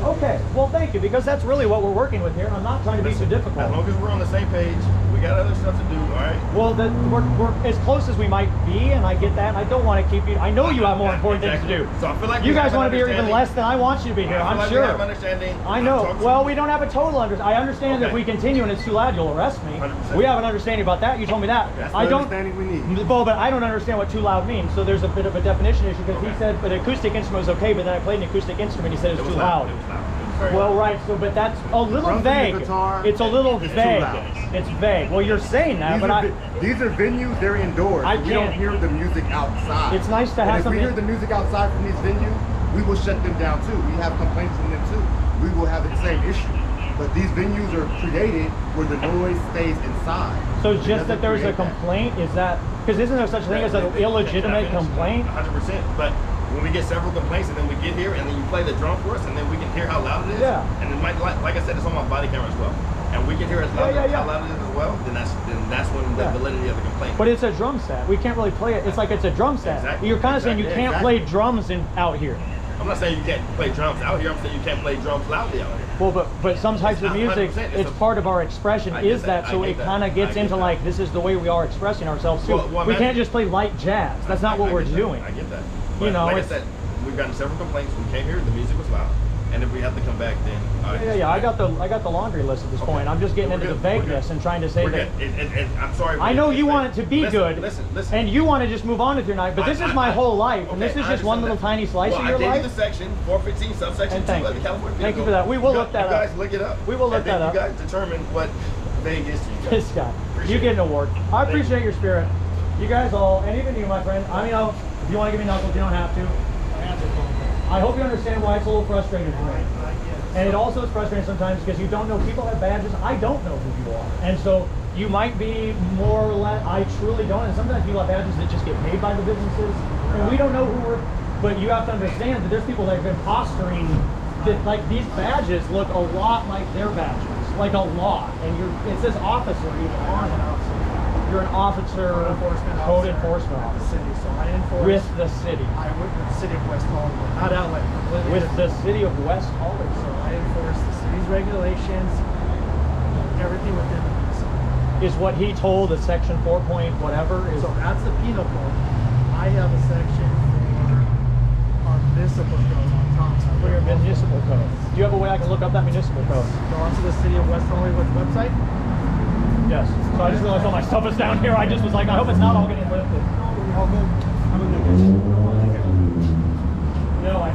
Okay, well thank you, because that's really what we're working with here. I'm not trying to be too difficult. As long as we're on the same page, we got other stuff to do, all right? Well, we're as close as we might be, and I get that. And I don't want to keep you. I know you have more important things to do. So I feel like you guys want to be here even less than I want you to be here. I'm sure. We have understanding. I know. Well, we don't have a total understanding. I understand that if we continue and it's too loud, you'll arrest me. 100%. We have an understanding about that. You told me that. That's I the don't. understanding we need. Well, but I don't understand what too loud means. So there's a bit of a definition issue, because he said an acoustic instrument was okay, but then I played an acoustic instrument. He said it was too loud. It was loud. It was very Well, loud. right, so but that's a little Drums and vague. the guitar, It's a little it's too vague. loud. It's vague. Well, you're saying that, These are venues, they're indoors. I We don't can't- hear the music outside. It's nice to And have if we something. hear the music outside from these venues, we will shut them down too. We have complaints from them too. We will have the same issue. But these venues are created where the noise stays inside. So just doesn't that there's a create that. complaint, is that, because isn't there such a thing as an illegitimate complaint? 100%. But when we get several complaints and then we get here and then you play the drum for us and then we can hear how loud it is. Yeah. And then like I said, it's on my body camera as well. And we can hear how loud it is as well. Then that's when the validity of the complaint. But it's a drum set. We can't really play it. It's like it's a drum set. Exactly. You're kind of saying you can't play drums out here. I'm not saying you can't play drums out here. I'm saying you can't play drums loudly out here. Well, but some types It's of not music, 100%, it's part of our expression, I get is that, that, so I it get that, kind of gets I get into that. like, this is the way we are expressing ourselves too. Well, we imagine- can't just play light jazz. That's not what I we're get that. doing. I get that. You But know, like I it's- said, we've gotten several complaints. We came here, the music was loud. And and if we have to come back, then Yeah. I got the laundry list at this point. I'm just getting into the vagueness and trying to say that. And I'm sorry. I know you want it to be good, Listen. and you want to just move on with your night. But this is my whole life, and this is just one little tiny slice of your I gave life. you the section 415 subsection 2 of the California. Thank you for that. We will look that up. You guys look it up. We will look that up. You guys determine what vague is to you guys. This guy, you get an award. I appreciate your spirit. You guys all, and even you, my friend. I mean, if you want to give me knuckles, you don't have to. I hope you understand why it's a little frustrating for me. And it also is frustrating sometimes because you don't know, people have badges, I don't know who you are. And so you might be more or less, I truly don't, and sometimes people have badges that just get made by the businesses, and we don't know who we're, but you have to understand that there's people that have been posturing, that like these badges look a lot like their badges, like a lot, and it says officer even on it. You're an officer, code enforcement officer. So I enforce with the city. I work with the city of West Hollywood, not LA. With the city of West Hollywood. So I enforce the city's regulations, everything within the municipal. Is what he told a section 4 point whatever is. So that's the penal code. I have a section for our municipal code on top. For your municipal code. Do you have a way I can look up that municipal code? Go onto the city of West Hollywood's website. Yes. So I just realized all my stuff is down here. I just was like, I hope it's not all getting lifted. All good. No, I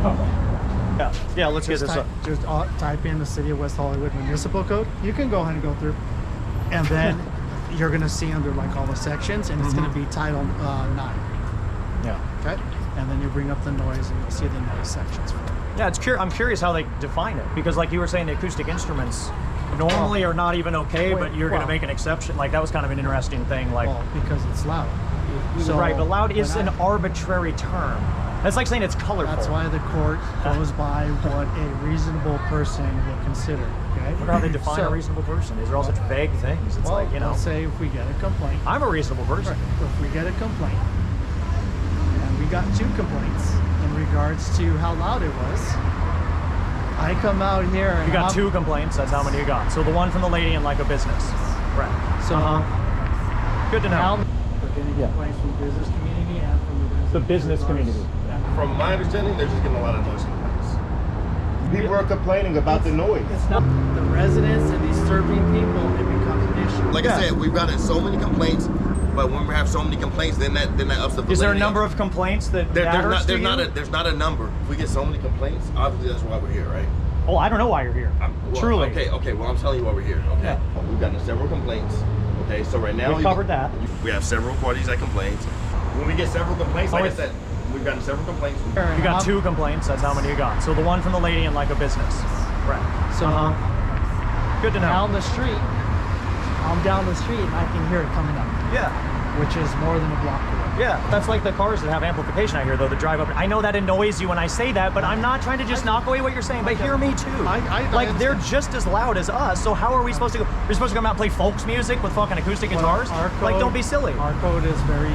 know. Yeah, let's get this up. Just type in the city of West Hollywood municipal code. You can go ahead and go through, and then you're gonna see under like all the sections, and it's gonna be Title 9. Yeah. Okay. And then you bring up the noise, and you'll see the noise sections. Yeah, I'm curious how they define it, because like you were saying, the acoustic instruments normally are not even okay, but you're going to make an exception. Like that was kind of an interesting thing. Like, well, because it's loud. So right, but loud is an arbitrary term. That's like saying it's colorful. That's why the court goes by what a reasonable person would consider. Okay. Look how they define a reasonable person. These are all such vague things. It's like, you know. Let's say if we get a complaint. I'm a reasonable person. Right. If we get a complaint, and we got 2 complaints in regards to how loud it was. I come out here and you got 2 complaints. That's how many you got. So the one from the lady in like a business. Right. So good to know. We're getting complaints from the business community and from the business community. From my understanding, they're just getting a lot of noise complaints. People are complaining about the noise. It's not the residents and disturbing people. It becomes an issue. Like I said, we've gotten so many complaints, but when we have so many complaints, then that ups the validity. Is there a number of complaints that there's not a number. If we get so many complaints, obviously that's why we're here, right? Oh, I don't know why you're here. Truly. Okay. Well, I'm telling you why we're here. Okay. Yeah. We've gotten several complaints. Okay. So right now we've covered that. We have several parties that complain. When we get several complaints, like I said, we've gotten several complaints. You got 2 complaints. That's how many you got. So the one from the lady in like a business. Right. So good to know. Down the street, I'm down the street and I can hear it coming up. Yeah. Which is more than a block away. Yeah, that's like the cars that have amplification out here, though, that drive up. I know that annoys you when I say that, but I'm not trying to just knock away what you're saying, but hear me too. Like, they're just as loud as us, so how are we supposed to go? We're supposed to come out and play folks music with fucking acoustic guitars? Like, don't be silly. Our code is very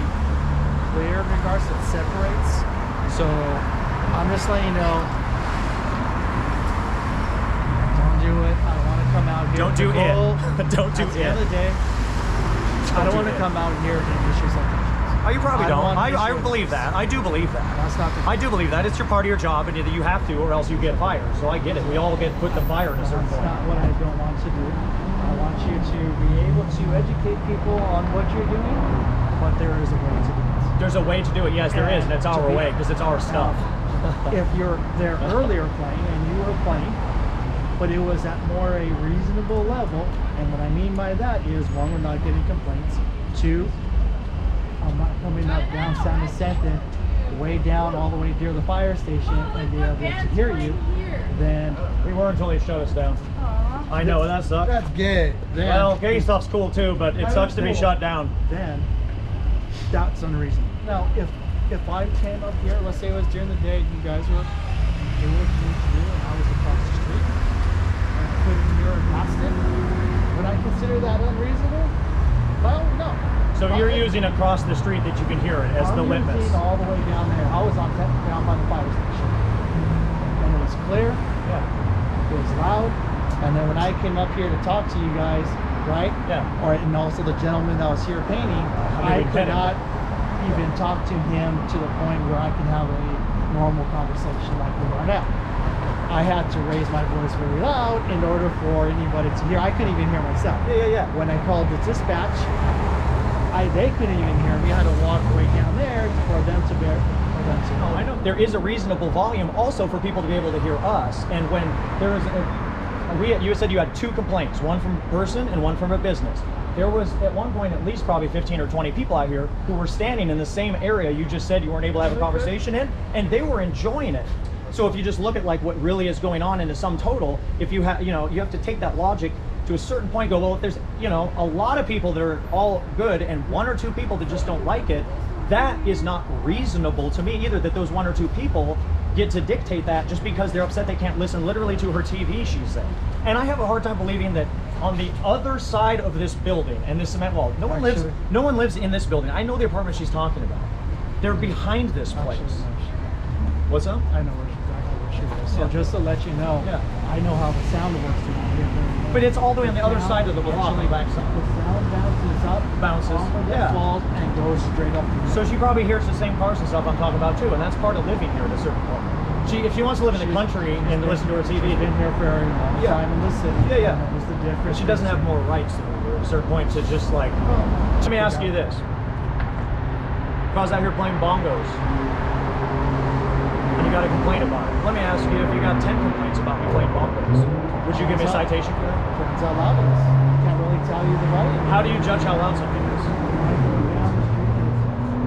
clear in regards to it separates. So, I'm just letting you know, don't do it. I don't want to come out here. Don't do it. Don't do it. At the end of the day, I don't want to come out here and issue something. Oh, you probably don't. I believe that. I do believe that. That's not the I do believe that. It's your part of your job, and either you have to or else you get fired. So I get it. We all get put in the fire at a certain point. That's not what I don't want to do. I want you to be able to educate people on what you're doing, but there is a way to do it. There's a way to do it. Yes, there is, and it's our way because it's our stuff. If you're there earlier playing and you were playing, but it was at more a reasonable level, and what I mean by that is, 1, we're not getting complaints. 2, I'm not coming up down San Vicente, way down all the way near the fire station and be able to hear you, then we were until they shut us down. I know, that sucks. That's gay. Well, gay stuff's cool too, but it sucks to be shut down. Then that's unreasonable. Now, if I came up here, let's say it was during the day, you guys were doing what you need to do, and I was across the street, and I couldn't hear it past it, would I consider that unreasonable? Well, no. So you're using across the street that you can hear it as the litmus. I'm using all the way down there. I was down by the fire station, and it was clear. Yeah. It was loud. And then when I came up here to talk to you guys, right? Yeah. And also the gentleman that was here painting, I could not even talk to him to the point where I can have a normal conversation like we are now. I had to raise my voice very loud in order for anybody to hear. I couldn't even hear myself. Yeah. When I called the dispatch, they couldn't even hear me. I had to walk way down there for them to know. I know there is a reasonable volume also for people to be able to hear us. And when there was, you said you had 2 complaints, one from a person and one from a business. There was at one point at least probably 15 or 20 people out here who were standing in the same area you just said you weren't able to have a conversation in, and they were enjoying it. So if you just look at like what really is going on in the sum total, if you have, you have to take that logic to a certain point, go, well, if there's, a lot of people that are all good and 1 or 2 people that just don't like it, that is not reasonable to me either, that those 1 or 2 people get to dictate that just because they're upset they can't listen literally to her TV, she said. And I have a hard time believing that on the other side of this building and this cement wall, no one lives in this building. I know the apartment she's talking about. They're behind this place. What's up? I know exactly where she is. So just to let you know, I know how the sound works around here. But it's all the way on the other side of the block, on the back side. The sound bounces up, off of the walls, and goes straight up. So she probably hears the same cars and stuff I'm talking about too, and that's part of living here at a certain point. If she wants to live in the country and listen to her TV, she's been here for a very long time in the city. Yeah. That was the difference. She doesn't have more rights than we do at a certain point to just like. Let me ask you this: if I was out here playing bongos and you got a complaint about it, let me ask you, if you got 10 complaints about me playing bongos, would you give me a citation for that? Depends how loud it is. Can't really tell you the volume. How do you judge how loud something is?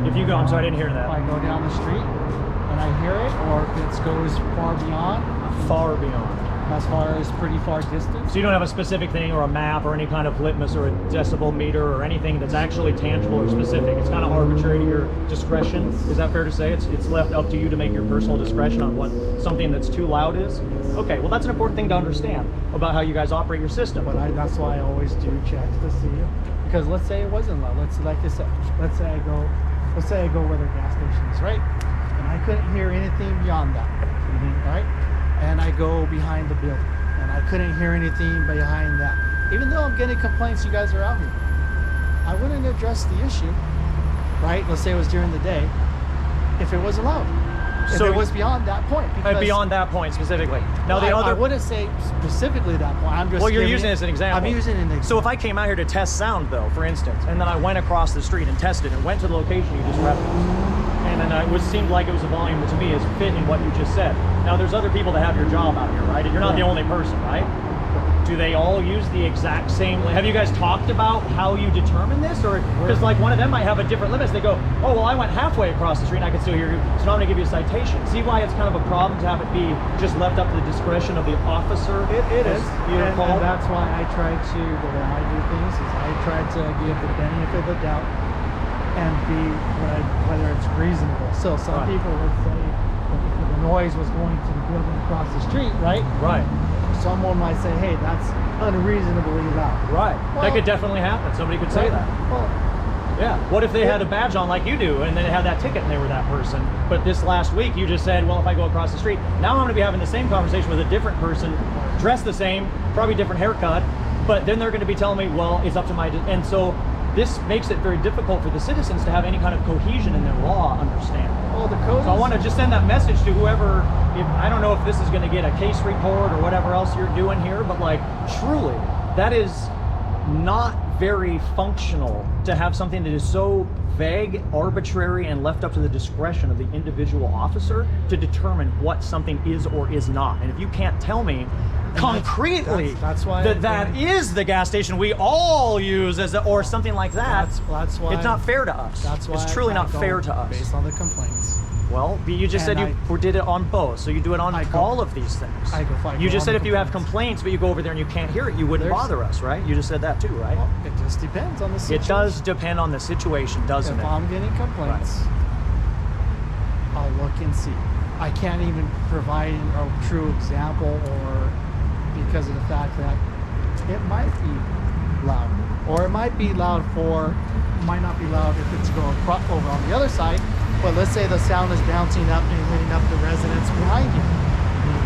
If you go, I'm sorry, I didn't hear that. If I go down the street and I hear it, or if it goes far beyond. Far beyond. As far as pretty far distance. So you don't have a specific thing or a map or any kind of litmus or a decibel meter or anything that's actually tangible or specific. It's kind of arbitrary to your discretion. Is that fair to say? It's left up to you to make your personal discretion on what something that's too loud is? Okay, well that's an important thing to understand about how you guys operate your system. But that's why I always do checks to see. Because let's say it wasn't loud. Let's say I go where the gas station is, right? And I couldn't hear anything beyond that, right? And I go behind the building, and I couldn't hear anything behind that. Even though I'm getting complaints, you guys are out here, I wouldn't address the issue, right? Let's say it was during the day, if it wasn't loud. If it was beyond that point. Beyond that point specifically. Now I wouldn't say specifically that point. I'm just. Well, you're using it as an example. I'm using it as an example. So if I came out here to test sound, though, for instance, and then I went across the street and tested and went to the location you just referenced, and then it seemed like it was a volume that to me is fitting what you just said. Now, there's other people that have your job out here, right? You're not the only person, right? Do they all use the exact same? Have you guys talked about how you determine this? Or because like one of them might have a different limits. They go, oh, well, I went halfway across the street and I can still hear you, so now I'm gonna give you a citation. See why it's kind of a problem to have it be just left up to the discretion of the officer? It is. And that's why I try to, the way I do things is I try to give the benefit of the doubt and whether it's reasonable. So some people would say the noise was going to the building across the street, right? Right. Someone might say, hey, that's unreasonably loud. Right. Well, that could definitely happen. Somebody could say that. Well, yeah. What if they had a badge on like you do and then they had that ticket and they were that person? But this last week you just said, well, if I go across the street, now I'm going to be having the same conversation with a different person, dressed the same, probably different haircut, but then they're going to be telling me, well, it's up to my... And so this makes it very difficult for the citizens to have any kind of cohesion in their law understanding. Well, the code. So I want to just send that message to whoever. I don't know if this is going to get a case report or whatever else you're doing here, but like truly, that is not very functional to have something that is so vague, arbitrary, and left up to the discretion of the individual officer to determine what something is or is not. And if you can't tell me concretely that's why that is the gas station we all use or something like that, that's why it's not fair to us. That's why it's truly not fair to us. Based on the complaints. Well, you just said you did it on both, so you do it on all of these things. You just said if you have complaints, but you go over there and you can't hear it, you wouldn't bother us, right? You just said that too, right? Well, it just depends on the situation. It does depend on the situation, doesn't it? If I'm getting complaints, I'll look and see. I can't even provide a true example, or because of the fact that it might be loud, or it might be loud might not be loud if it's going over on the other side. But let's say the sound is bouncing up and hitting up the residents behind you.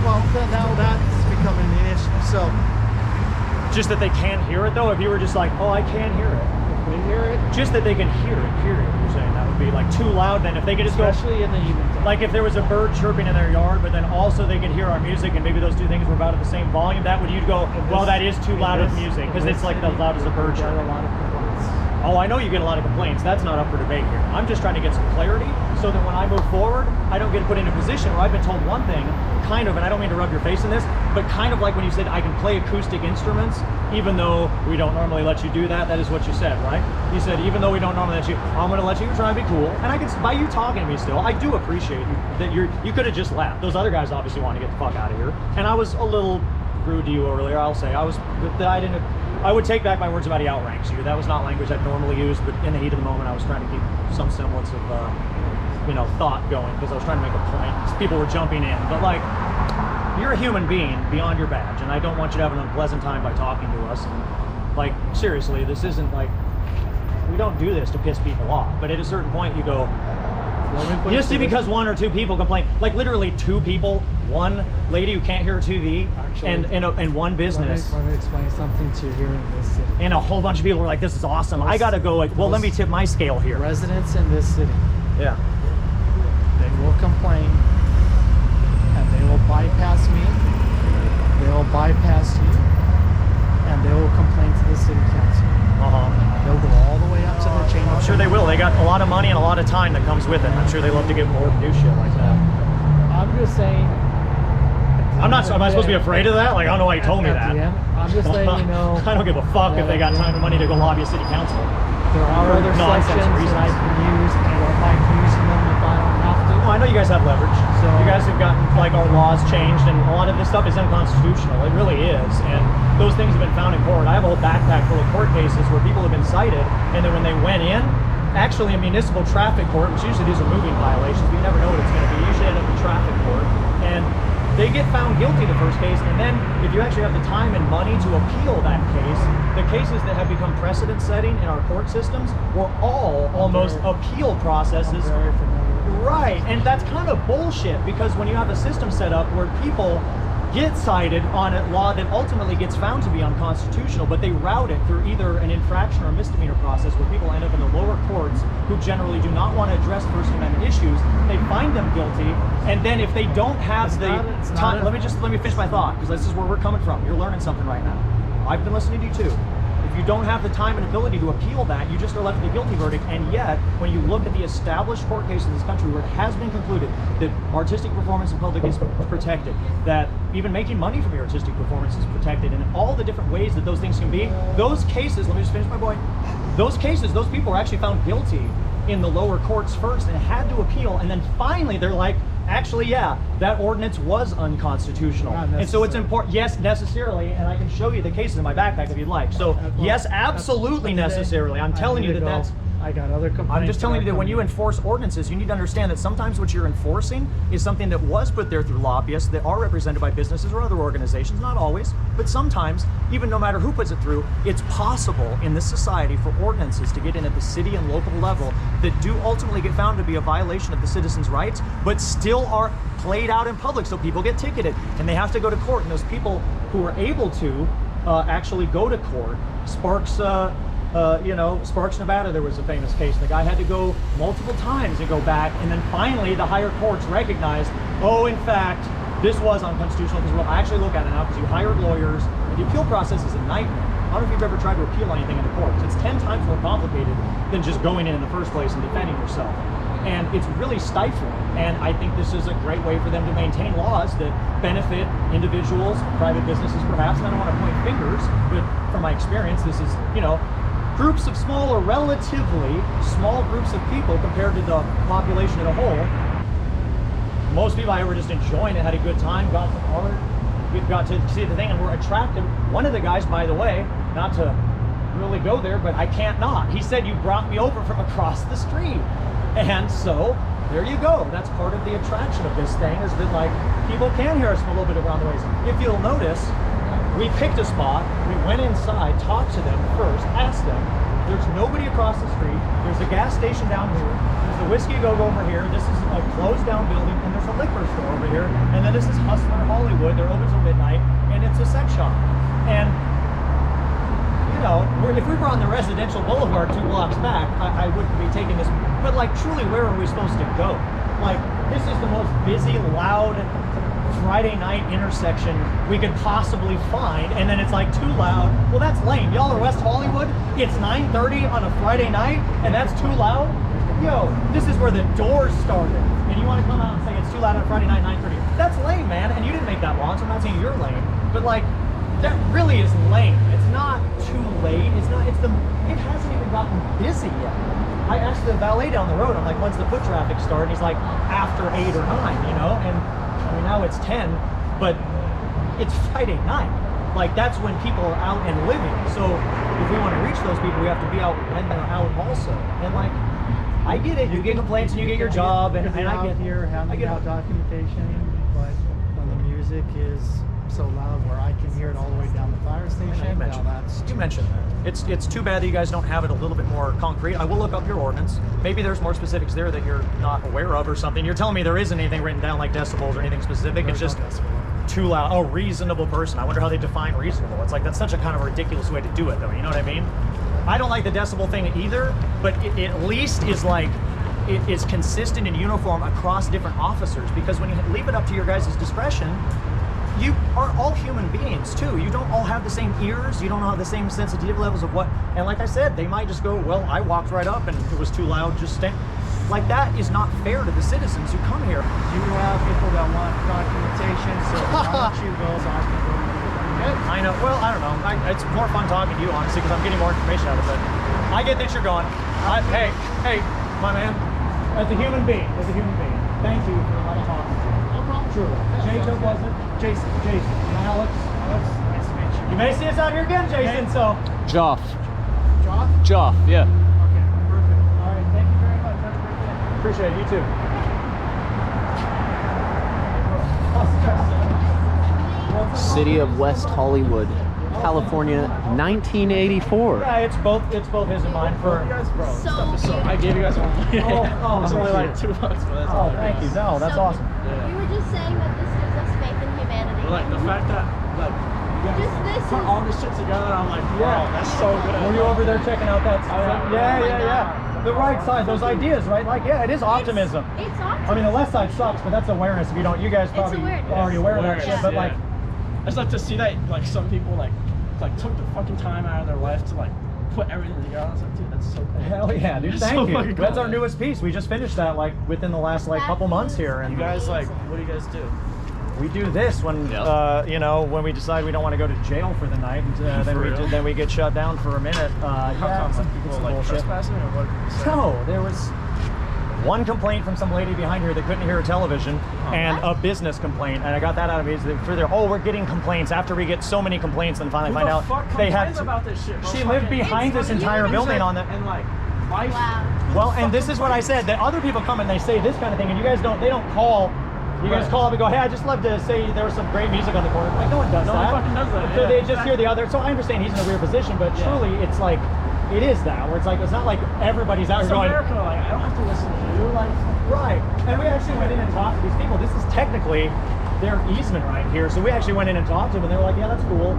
Well, then now that's becoming an issue. So Just that they can hear it though. If you were just like, oh, I can hear it. We hear it, Just that they can hear it, period. You're saying that would be like too loud. Then if they could just especially in the evening time. like if there was a bird chirping in their yard, but then also they could hear our music, and maybe those two things were about at the same volume, that would you'd go, well, that is too loud of music because it's like as loud as a bird We get a chirping. lot of complaints. Oh, I know you get a lot of complaints. That's not up for debate here. I'm just trying to get some clarity so that when I move forward, I don't get put in a position where I've been told one thing, kind of, and I don't mean to rub your face in this, but kind of like when you said I can play acoustic instruments, even though we don't normally let you do that. That is what you said, right? You said, even though we don't normally let you, I'm going to let you try and be cool. And I can, by you talking to me still, I do appreciate you, that you could have just left. Those other guys obviously want to get the fuck out of here. And I was a little rude to you earlier, I'll say. I would take back my words about he outranks you. That was not language I'd normally use, but in the heat of the moment, I was trying to keep some semblance of, thought going because I was trying to make a point. People were jumping in, but like, you're a human being beyond your badge, and I don't want you to have an unpleasant time by talking to us. And like, seriously, this isn't like, we don't do this to piss people off, but at a certain point you go, just because one or two people complain, like literally two people, one lady who can't hear a TV, and one business. Let me explain something to you here in this city. And a whole bunch of people were like, this is awesome. I gotta go, like, well, let me tip my scale here. Residents in this city, Yeah. they will complain, and they will bypass me, they will bypass you, and they will complain to the city council. They'll go all the way up to the chain. I'm sure they will. They got a lot of money and a lot of time that comes with it. I'm sure they love to get more and do shit like that. I'm just saying. Am I supposed to be afraid of that? Like, I don't know why you told me that. I'm just saying, I don't give a fuck if they got time and money to go lobby a city council. There are other Nonsense sections reasons. that I can use, and I don't mind using them if I don't have to. Well, I know you guys have leverage. So you guys have gotten like our laws changed, and a lot of this stuff is unconstitutional. It really is, and those things have been found in court. I have a whole backpack full of court cases where people have been cited, and then when they went in, actually a municipal traffic court, which usually these are moving violations, but you never know what it's going to be. You usually end up in traffic court, and they get found guilty the first case, and then if you actually have the time and money to appeal that case, the cases that have become precedent setting in our court systems were all almost appeal processes. Very familiar. Right, and that's kind of bullshit because when you have a system set up where people get cited on a law that ultimately gets found to be unconstitutional, but they route it through either an infraction or a misdemeanor process where people end up in the lower courts who generally do not want to address First Amendment issues. They find them guilty, and then if they don't have the time, let me finish my thought, because this is where we're coming from. You're learning something right now. I've been listening to you too. If you don't have the time and ability to appeal that, you just are left with a guilty verdict. And yet, when you look at the established court cases in this country where it has been concluded that artistic performance in public is protected, that even making money from your artistic performance is protected, and all the different ways that those things can be, those cases, let me just finish my point, those cases, those people were actually found guilty in the lower courts first and had to appeal, and then finally they're like, actually, yeah, that ordinance was unconstitutional. And so it's important, yes, necessarily, and I can show you the cases in my backpack if you'd like. So, yes, absolutely necessarily. I'm telling you that that's... I got other complaints. I'm just telling you that when you enforce ordinances, you need to understand that sometimes what you're enforcing is something that was put there through lobbyists that are represented by businesses or other organizations, not always, but sometimes, even no matter who puts it through, it's possible in this society for ordinances to get in at the city and local level that do ultimately get found to be a violation of the citizens' rights, but still are played out in public, so people get ticketed and they have to go to court, and those people who are able to actually go to court, Sparks, Nevada, there was a famous case. The guy had to go multiple times and go back, and then finally the higher courts recognized, oh, in fact, this was unconstitutional because we'll actually look at it now because you hired lawyers, and the appeal process is a nightmare. I don't know if you've ever tried to appeal anything in the courts. It's 10 times more complicated than just going in the first place and defending yourself. And it's really stifling, and I think this is a great way for them to maintain laws that benefit individuals, private businesses perhaps, and I don't want to point fingers, but from my experience, this is, groups of smaller, relatively small groups of people compared to the population as a whole. Most people I were just enjoying it, had a good time, got some art, got to see the thing, and were attracted. One of the guys, by the way, not to really go there, but I can't not. He said, you brought me over from across the street. And so, there you go. That's part of the attraction of this thing, is that like, people can hear us from a little bit around the ways. If you'll notice, we picked a spot, we went inside, talked to them first, asked them. There's nobody across the street. There's a gas station down here. There's a Whiskey Go-Go over here. This is a closed down building, and there's a liquor store over here. And then this is Hustler Hollywood. They're open till midnight, and it's a sex shop. And if we were on the residential boulevard 2 blocks back, I wouldn't be taking this. But like, truly, where are we supposed to go? Like, this is the most busy, loud Friday night intersection we could possibly find, and then it's like too loud. Well, that's lame. Y'all are West Hollywood. It's 9:30 on a Friday night, and that's too loud. Yo, this is where the Doors started, and you want to come out and say it's too loud on a Friday night, 9:30? That's lame, man. And you didn't make that law, so I'm not saying you're lame, but like, that really is lame. It's not too late. It hasn't even gotten busy yet. I asked the valet down the road, I'm like, when's the foot traffic start? And he's like, after 8 or 9, you know? And I mean, now it's 10, but it's Friday night. Like, that's when people are out and living. So if we want to reach those people, we have to be out when they're out also. And like, I get it. You get complaints and you get your job, and I get here handing out documentation, but when the music is so loud where I can hear it all the way down the fire station, you mentioned that. It's too bad that you guys don't have it a little bit more concrete. I will look up your ordinance. Maybe there's more specifics there that you're not aware of or something. You're telling me there isn't anything written down like decibels or anything specific. It's just too loud. Oh, reasonable person. I wonder how they define reasonable. It's like, that's such a kind of ridiculous way to do it, though. You know what I mean? I don't like the decibel thing either, but it at least is like, it is consistent and uniform across different officers, because when you leave it up to your guys' discretion, you are all human beings too. You don't all have the same ears. You don't all have the same sensitivity levels of what. And like I said, they might just go, well, I walked right up and it was too loud, just stay. Like, that is not fair to the citizens who come here. You have people that want documentation, so why don't you go so I can go? I know. Well, I don't know. It's more fun talking to you, honestly, because I'm getting more information out of it. I get that you're gone. Hey, my man. As a human being, thank you for letting me talk. No problem. Truly. Jacob, was it? Jason. And Alex. Nice to meet you. You may see us out here again, Jason. So. Joff. Joff? Joff, yeah. Okay, perfect. All right, thank you very much. Have a great day. Appreciate it. You too. City of West Hollywood, California, 1984. Yeah, it's both his and mine for. I gave you guys one. Oh, it's only like $2, but that's all. Thank you. No, that's awesome. You were just saying that this gives us faith in humanity. But like the fact that like you guys put all this shit together, I'm like, wow, that's so good. Were you over there checking out that stuff? Yeah. The right side, those ideas, right? Like, yeah, it is optimism. It's optimism. I mean, the left side sucks, but that's awareness. If you don't, you guys probably already aware of that shit. But like, I just like to see that like some people like took the fucking time out of their life to like put everything together. I was like, dude, that's so cool. Hell yeah, dude! Thank you. That's our newest piece. We just finished that like within the last like couple months here. And you guys like, what do you guys do? We do this when you know, when we decide we don't want to go to jail for the night, and then we get shut down for a minute. How come people like trespassing or what? No, there was one complaint from some lady behind here that couldn't hear a television, and a business complaint, and I got that out of me. We're getting complaints after we get so many complaints, and finally find out they had. About this shit, she lived behind this entire building on that. And like, well, and this is what I said. That other people come and they say this kind of thing, and you guys don't. They don't call. You guys call up and go, hey, I just love to say there was some great music on the corner. Like, no one does that. No one fucking does that. So they just hear the other. So I understand he's in a weird position, but truly, it's like, it is that. Where it's like, it's not like everybody's out here going. America, like, I don't have to listen to you. Like, right. And we actually went in and talked to these people. This is technically their easement right here. So we actually went in and talked to them, and they were like, yeah, that's cool.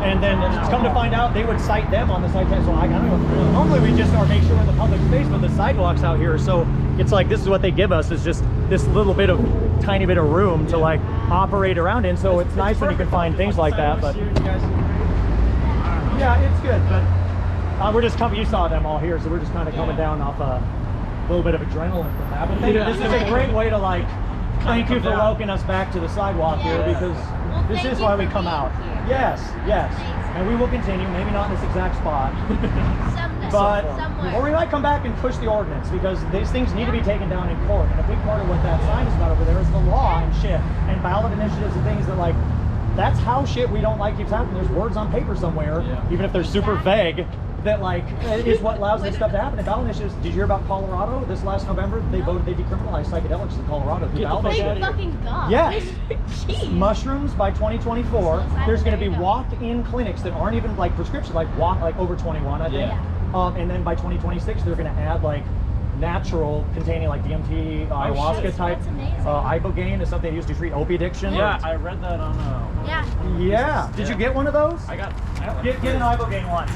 And then come to find out, they would cite them on the site. So I don't know. Normally we just make sure we're in the public space, but the sidewalks out here. So it's like, this is what they give us, is just this little bit of tiny bit of room to like operate around in. So it's nice when you can find things like that. But yeah, it's good. But we're just coming. You saw them all here, so we're just kind of coming down off a little bit of adrenaline from that. But this is a great way to like thank you for welcoming us back to the sidewalk here, because this is why we come out. Yes. And we will continue, maybe not in this exact spot. But or we might come back and push the ordinance, because these things need to be taken down in court. And a big part of what that sign is about over there is the law and shit, and ballot initiatives and things that like, that's how shit we don't like keeps happening. There's words on paper somewhere, even if they're super vague, that like is what allows this stuff to happen. And ballot initiatives, did you hear about Colorado this last November? They voted, they decriminalized psychedelics in Colorado. Yes. Mushrooms by 2024. There's going to be walk-in clinics that aren't even like prescription, like over 21, I think. And then by 2026, they're going to add like natural, containing like DMT, ayahuasca type. Ibogaine is something they use to treat opioid addiction. Yeah, I read that on. Yeah. Did you get one of those? I got get an Ibogaine one.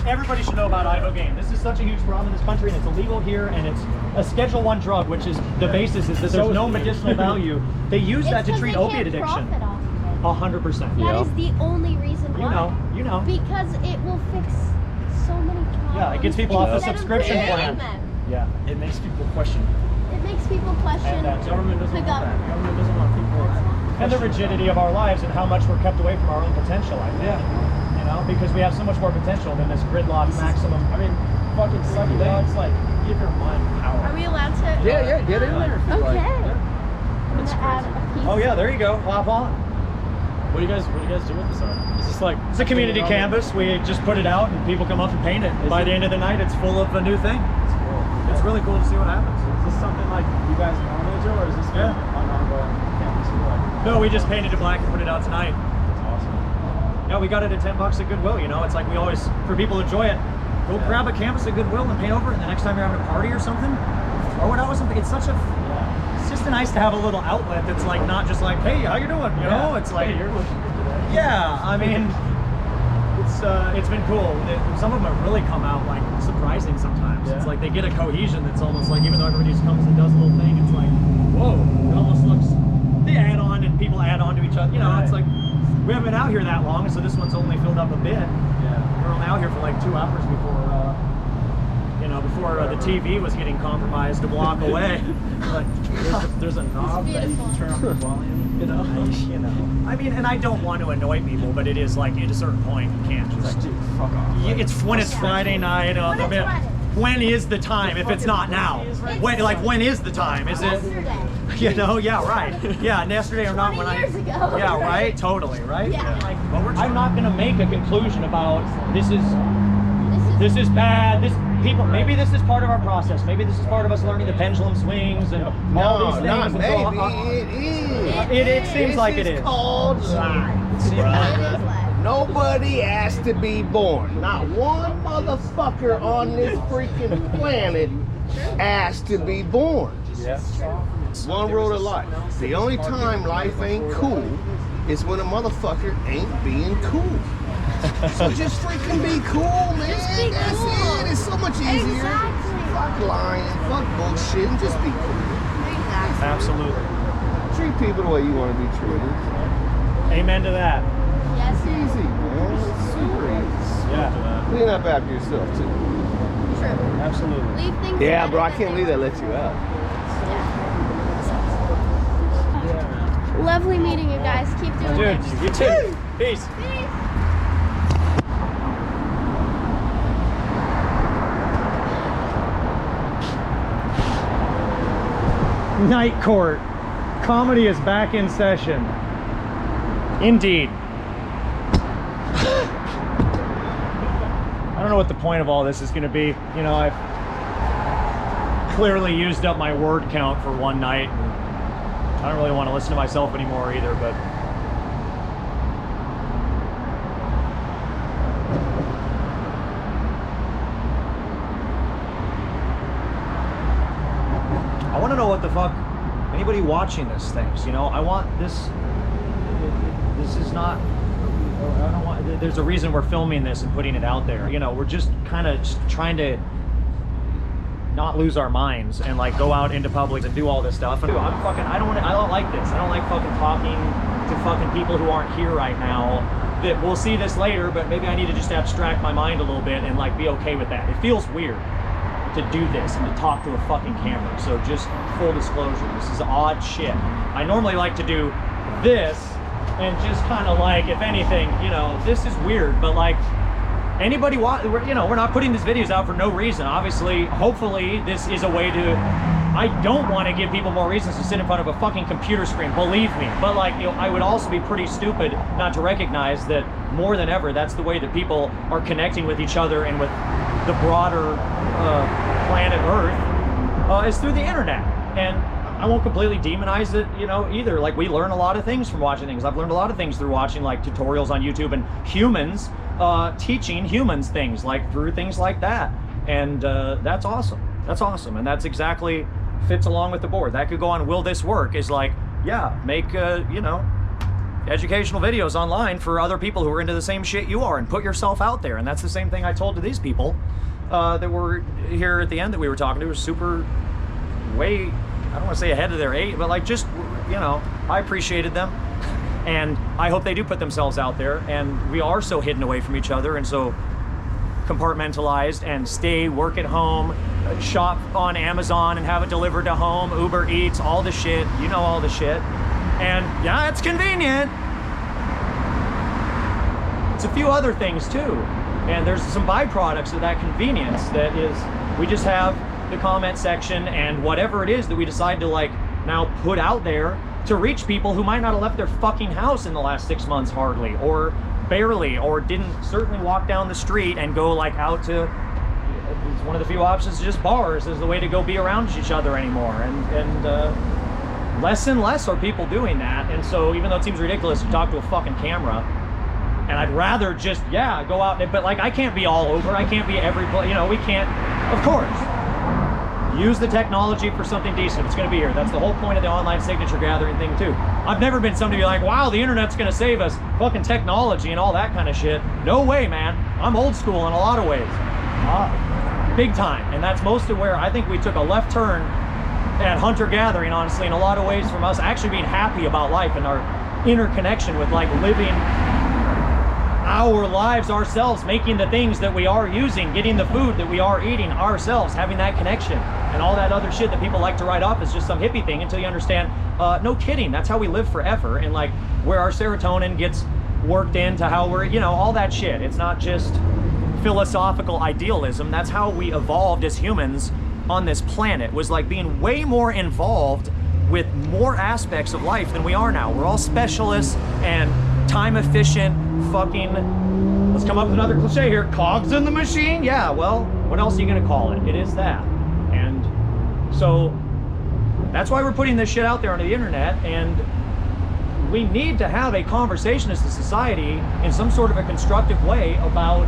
everybody should know about ibogaine. This is such a huge problem in this country, and it's illegal here, and it's a Schedule 1 drug, which is the basis is that there's no medicinal value. They use that to treat opiate addiction. 100%. That is the only reason why. You know. Because it will fix so many problems. Yeah, it gets people off the instead of subscription creating plan. them. Yeah. It makes people question. It makes people question And government doesn't the want that. government. Government doesn't want people. And the rigidity of our lives and how much we're kept away from our own potential, I think. Yeah. You know, because we have so much more potential than this gridlock maximum. I mean, fucking psychedelics, like, give your mind power. Are we allowed to? Yeah, get in there if you like. Okay. Yeah. I'm gonna add a piece. Oh yeah, there you go. Hop on. What do you guys do with this art? Is this like It's a community canvas. We just put it out and people come up and paint it. By the end of the night, it's full of a new thing. It's really cool to see what happens. Is this something like you guys normally do, or is this an ongoing campus? No, we just painted it black and put it out tonight. That's awesome. Yeah, we got it at $10 at Goodwill. You know, it's like we always, for people to enjoy it, go grab a canvas at Goodwill and paint over it. And the next time you're having a party or something, throw it out with something. It's such a, it's just nice to have a little outlet that's like not just like, hey, how you doing? You know, it's like, you're looking good today. yeah, I mean, it's been cool. Some of them have really come out like surprising sometimes. It's like they get a cohesion that's almost like, even though everybody just comes and does a little thing, it's like, whoa, it almost looks, they add on and people add on to each other. You know, it's like, we haven't been out here that long, so this one's only filled up a bit. Yeah. We were only out here for like 2 hours before, before the TV was getting compromised a block away. Like, there's a knob that you can turn up the volume, you know? I mean, and I don't want to annoy people, but it is like at a certain point you can't just. Like, dude, fuck off. It's when it's Friday night. When is the time? If it's not now, when is the time? Is it? Yesterday. You know, yeah, right. Yeah, yesterday or not 20 when years ago. Yeah, right. Totally, right. Yeah. Like, I'm not gonna make a conclusion about this is bad. This people. Maybe this is part of our process. Maybe this is part of us learning the pendulum swings and all these things. Not maybe. It is. It seems like it is. Called life. Nobody asked to be born. Not one motherfucker on this freaking planet asked to be born. Yeah. One road of life. The only time life ain't cool is when a motherfucker ain't being cool. So just freaking be cool, man. be That's cool. it. It's so much easier. Exactly. Fuck lying, fuck bullshit, and just be cool. Absolutely. Treat people the way you want to be treated. Amen to that. Yes. It's easy, man. It's super easy. Yeah. Clean up after yourself, too. True. Absolutely. Leave things. Yeah, better bro, I than can't they believe they were. let you out. Lovely meeting you guys. Keep doing Dude, it. you too. Peace. Peace. Night Court. Comedy is back in session. Indeed. I don't know what the point of all this is going to be. You know, I've clearly used up my word count for one night. I don't really want to listen to myself anymore either, but I want to know what the fuck anybody watching this thinks. You know, I want this. This is not. I don't want. There's a reason we're filming this and putting it out there. You know, we're just kind of trying to not lose our minds and like go out into public and do all this stuff. And I'm fucking. I don't like this. I don't like fucking talking to fucking people who aren't here right now. That we'll see this later, but maybe I need to just abstract my mind a little bit and like be okay with that. It feels weird to do this and to talk to a fucking camera. So just full disclosure, this is odd shit. I normally like to do this and just kind of like, if anything, you know, this is weird, but like anybody you know, we're not putting these videos out for no reason. Obviously, hopefully this is a way to, I don't want to give people more reasons to sit in front of a fucking computer screen, believe me. But like, you know, I would also be pretty stupid not to recognize that more than ever, that's the way that people are connecting with each other and with the broader planet Earth is through the internet. And I won't completely demonize it, you know, either. Like, we learn a lot of things from watching things. I've learned a lot of things through watching like tutorials on YouTube and humans teaching humans things, like through things like that. And that's awesome. That's awesome. And that's exactly fits along with the board. That could go on, will this work? Is like, yeah, make, you know, educational videos online for other people who are into the same shit you are, and put yourself out there. And that's the same thing I told to these people that were here at the end that we were talking to. Were super way, I don't want to say ahead of their age, but like just, you know, I appreciated them. And I hope they do put themselves out there. And we are so hidden away from each other and so compartmentalized, and work at home, shop on Amazon and have it delivered to home, Uber Eats, all the shit, you know, all the shit. And yeah, it's convenient. It's a few other things too. And there's some byproducts of that convenience that is, we just have the comment section and whatever it is that we decide to like now put out there to reach people who might not have left their fucking house in the last 6 months hardly, or barely, or didn't certainly walk down the street and go like out to, it's one of the few options, just bars is the way to go be around each other anymore. And less and less are people doing that. And so even though it seems ridiculous to talk to a fucking camera, and I'd rather just, yeah, go out, but like I can't be all over, I can't be every place, you know, we can't, of course. Use the technology for something decent. It's going to be here. That's the whole point of the online signature gathering thing too. I've never been somebody to be like, wow, the internet's going to save us. Fucking technology and all that kind of shit. No way, man. I'm old school in a lot of ways. Big time. And that's most of where I think we took a left turn at hunter-gathering, honestly, in a lot of ways from us actually being happy about life and our interconnection with like living our lives ourselves, making the things that we are using, getting the food that we are eating ourselves, having that connection, and all that other shit that people like to write off as just some hippie thing until you understand, no kidding, that's how we live forever, and like where our serotonin gets worked into how we're, you know, all that shit. It's not just philosophical idealism. That's how we evolved as humans on this planet, was like being way more involved with more aspects of life than we are now. We're all specialists and time efficient, fucking, let's come up with another cliche here, cogs in the machine. Yeah, well, what else are you gonna call it? It is that. And so that's why we're putting this shit out there on the internet, and we need to have a conversation as a society in some sort of a constructive way about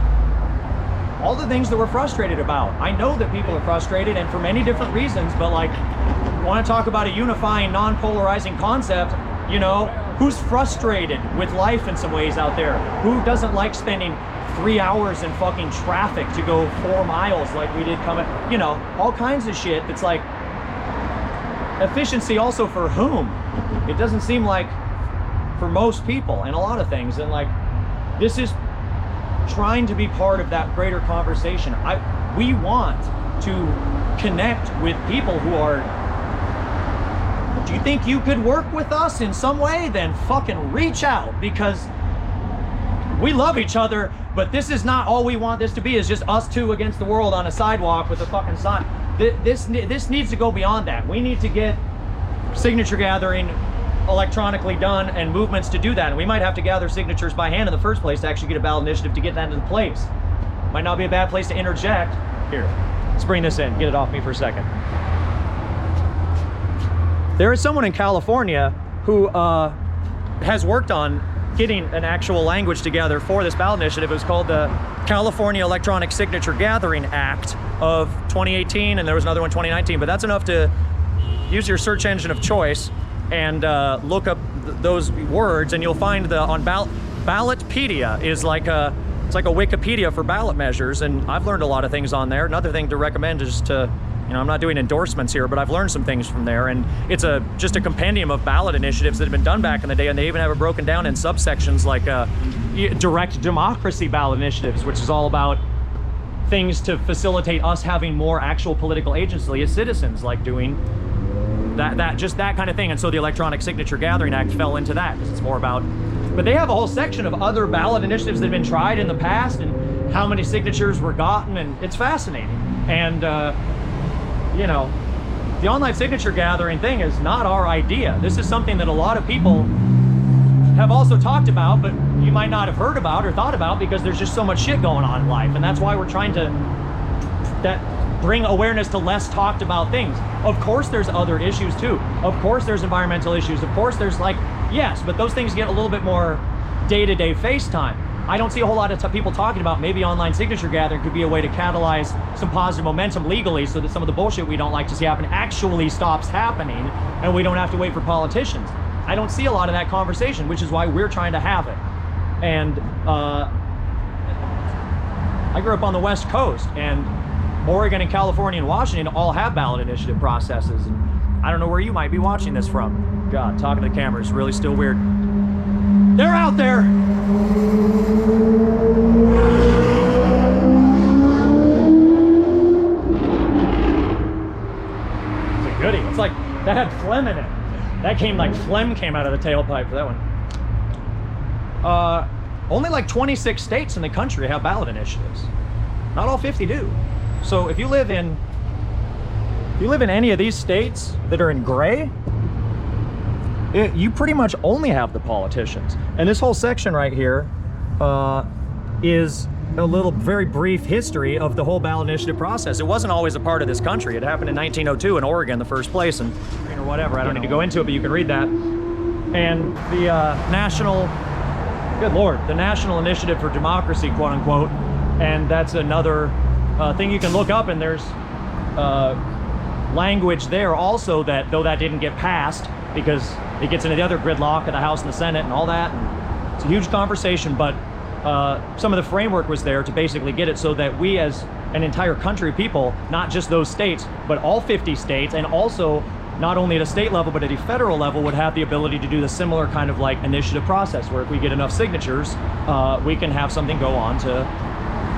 all the things that we're frustrated about. I know that people are frustrated, and for many different reasons, but like, I want to talk about a unifying, non-polarizing concept, you know, who's frustrated with life in some ways out there? Who doesn't like spending 3 hours in fucking traffic to go 4 miles like we did coming, you know, all kinds of shit that's like, efficiency also for whom? It doesn't seem like for most people and a lot of things, and like, this is trying to be part of that greater conversation. We want to connect with people who are, do you think you could work with us in some way? Then fucking reach out, because we love each other, but this is not all we want this to be, is just us two against the world on a sidewalk with a fucking sign. This needs to go beyond that. We need to get signature gathering electronically done and movements to do that. And we might have to gather signatures by hand in the first place to actually get a ballot initiative to get that into place. Might not be a bad place to interject. Here, let's bring this in, get it off me for a second. There is someone in California who has worked on getting an actual language together for this ballot initiative. It was called the California Electronic Signature Gathering Act of 2018, and there was another one 2019, but that's enough to use your search engine of choice and look up those words, and you'll find on Ballotpedia is like it's like a Wikipedia for ballot measures, and I've learned a lot of things on there. Another thing to recommend is to, you know, I'm not doing endorsements here, but I've learned some things from there, and it's just a compendium of ballot initiatives that have been done back in the day, and they even have it broken down in subsections like direct democracy ballot initiatives, which is all about things to facilitate us having more actual political agency as citizens, like doing just that kind of thing. And so the Electronic Signature Gathering Act fell into that, because it's more about, but they have a whole section of other ballot initiatives that have been tried in the past and how many signatures were gotten, and it's fascinating. And you know, the online signature gathering thing is not our idea. This is something that a lot of people have also talked about, but you might not have heard about or thought about because there's just so much shit going on in life. And that's why we're trying to bring awareness to less talked about things. Of course there's other issues too. Of course there's environmental issues. Of course there's like, yes, but those things get a little bit more day-to-day face time. I don't see a whole lot of people talking about maybe online signature gathering could be a way to catalyze some positive momentum legally, so that some of the bullshit we don't like to see happen actually stops happening, and we don't have to wait for politicians. I don't see a lot of that conversation, which is why we're trying to have it. And I grew up on the West Coast, and Oregon and California and Washington all have ballot initiative processes. And I don't know where you might be watching this from. God, talking to the camera is really still weird. They're out there. It's a goodie. It's like, that had phlegm in it. That came like phlegm came out of the tailpipe for that one. Only like 26 states in the country have ballot initiatives. Not all 50 do. So if you live in any of these states that are in gray, you pretty much only have the politicians. And this whole section right here is a little very brief history of the whole ballot initiative process. It wasn't always a part of this country. It happened in 1902 in Oregon, the first place, and or whatever. I don't need to go into it, but you can read that. And the good Lord, the National Initiative for Democracy, quote unquote, and that's another thing you can look up, and there's language there also that, though that didn't get passed because it gets into the other gridlock of the House and the Senate and all that, and it's a huge conversation, but some of the framework was there to basically get it so that we as an entire country of people, not just those states, but all 50 states, and also not only at a state level, but at a federal level, would have the ability to do the similar kind of like initiative process, where if we get enough signatures, we can have something go on to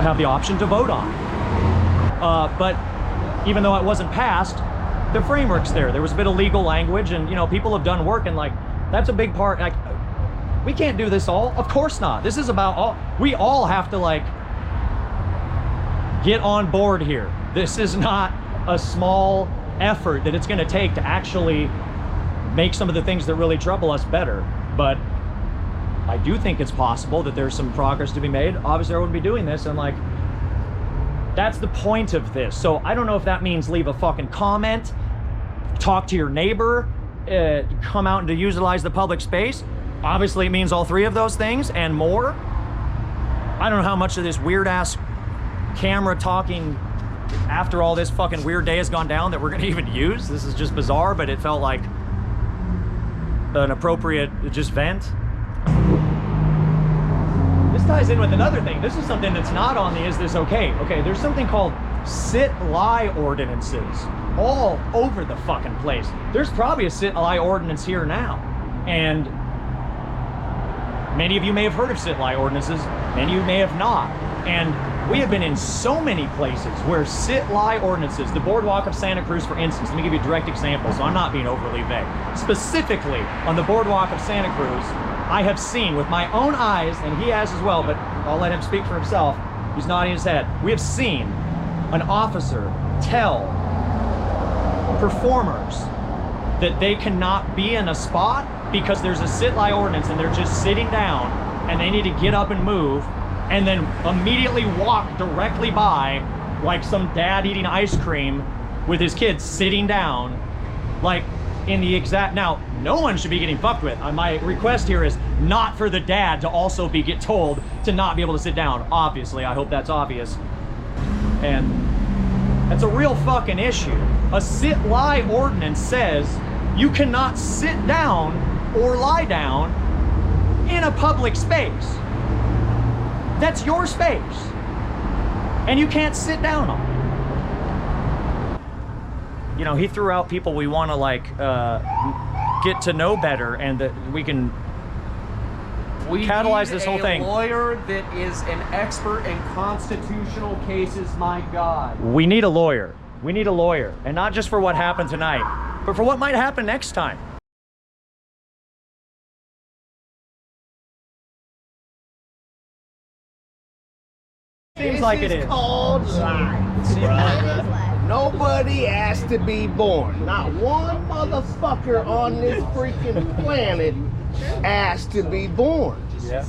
have the option to vote on. But even though it wasn't passed, the framework's there. There was a bit of legal language, and you know, people have done work, and like, that's a big part. Like, we can't do this all. Of course not. This is about all, we all have to like get on board here. This is not a small effort that it's going to take to actually make some of the things that really trouble us better. But I do think it's possible that there's some progress to be made. Obviously I wouldn't be doing this, and like, that's the point of this. So I don't know if that means leave a fucking comment, talk to your neighbor, come out and to utilize the public space. Obviously it means all three of those things and more. I don't know how much of this weird ass camera talking after all this fucking weird day has gone down that we're gonna even use. This is just bizarre, but it felt like an appropriate just vent. This ties in with another thing. This is something that's not on the Is This Okay? Okay, there's something called sit-lie ordinances all over the fucking place. There's probably a sit-lie ordinance here now. And many of you may have heard of sit-lie ordinances, many of you may have not. And we have been in so many places where sit-lie ordinances, the boardwalk of Santa Cruz, for instance, let me give you a direct example so I'm not being overly vague. Specifically, on the boardwalk of Santa Cruz, I have seen with my own eyes, and he has as well, but I'll let him speak for himself, he's nodding his head, we have seen an officer tell performers that they cannot be in a spot because there's a sit-lie ordinance and they're just sitting down and they need to get up and move, and then immediately walk directly by like some dad eating ice cream with his kids sitting down, like in the exact, now no one should be getting fucked with. My request here is not for the dad to also get told to not be able to sit down. Obviously, I hope that's obvious. And that's a real fucking issue. A sit-lie ordinance says you cannot sit down or lie down in a public space. That's your space. And you can't sit down on it. You know, he threw out people we want to like get to know better, and that we can catalyze this whole thing. A lawyer that is an expert in constitutional cases, my God. We need a lawyer. We need a lawyer. And not just for what happened tonight, but for what might happen next time. Seems like it is. Called life, brother. Nobody asked to be born. Not one motherfucker on this freaking planet asked to be born. Yeah.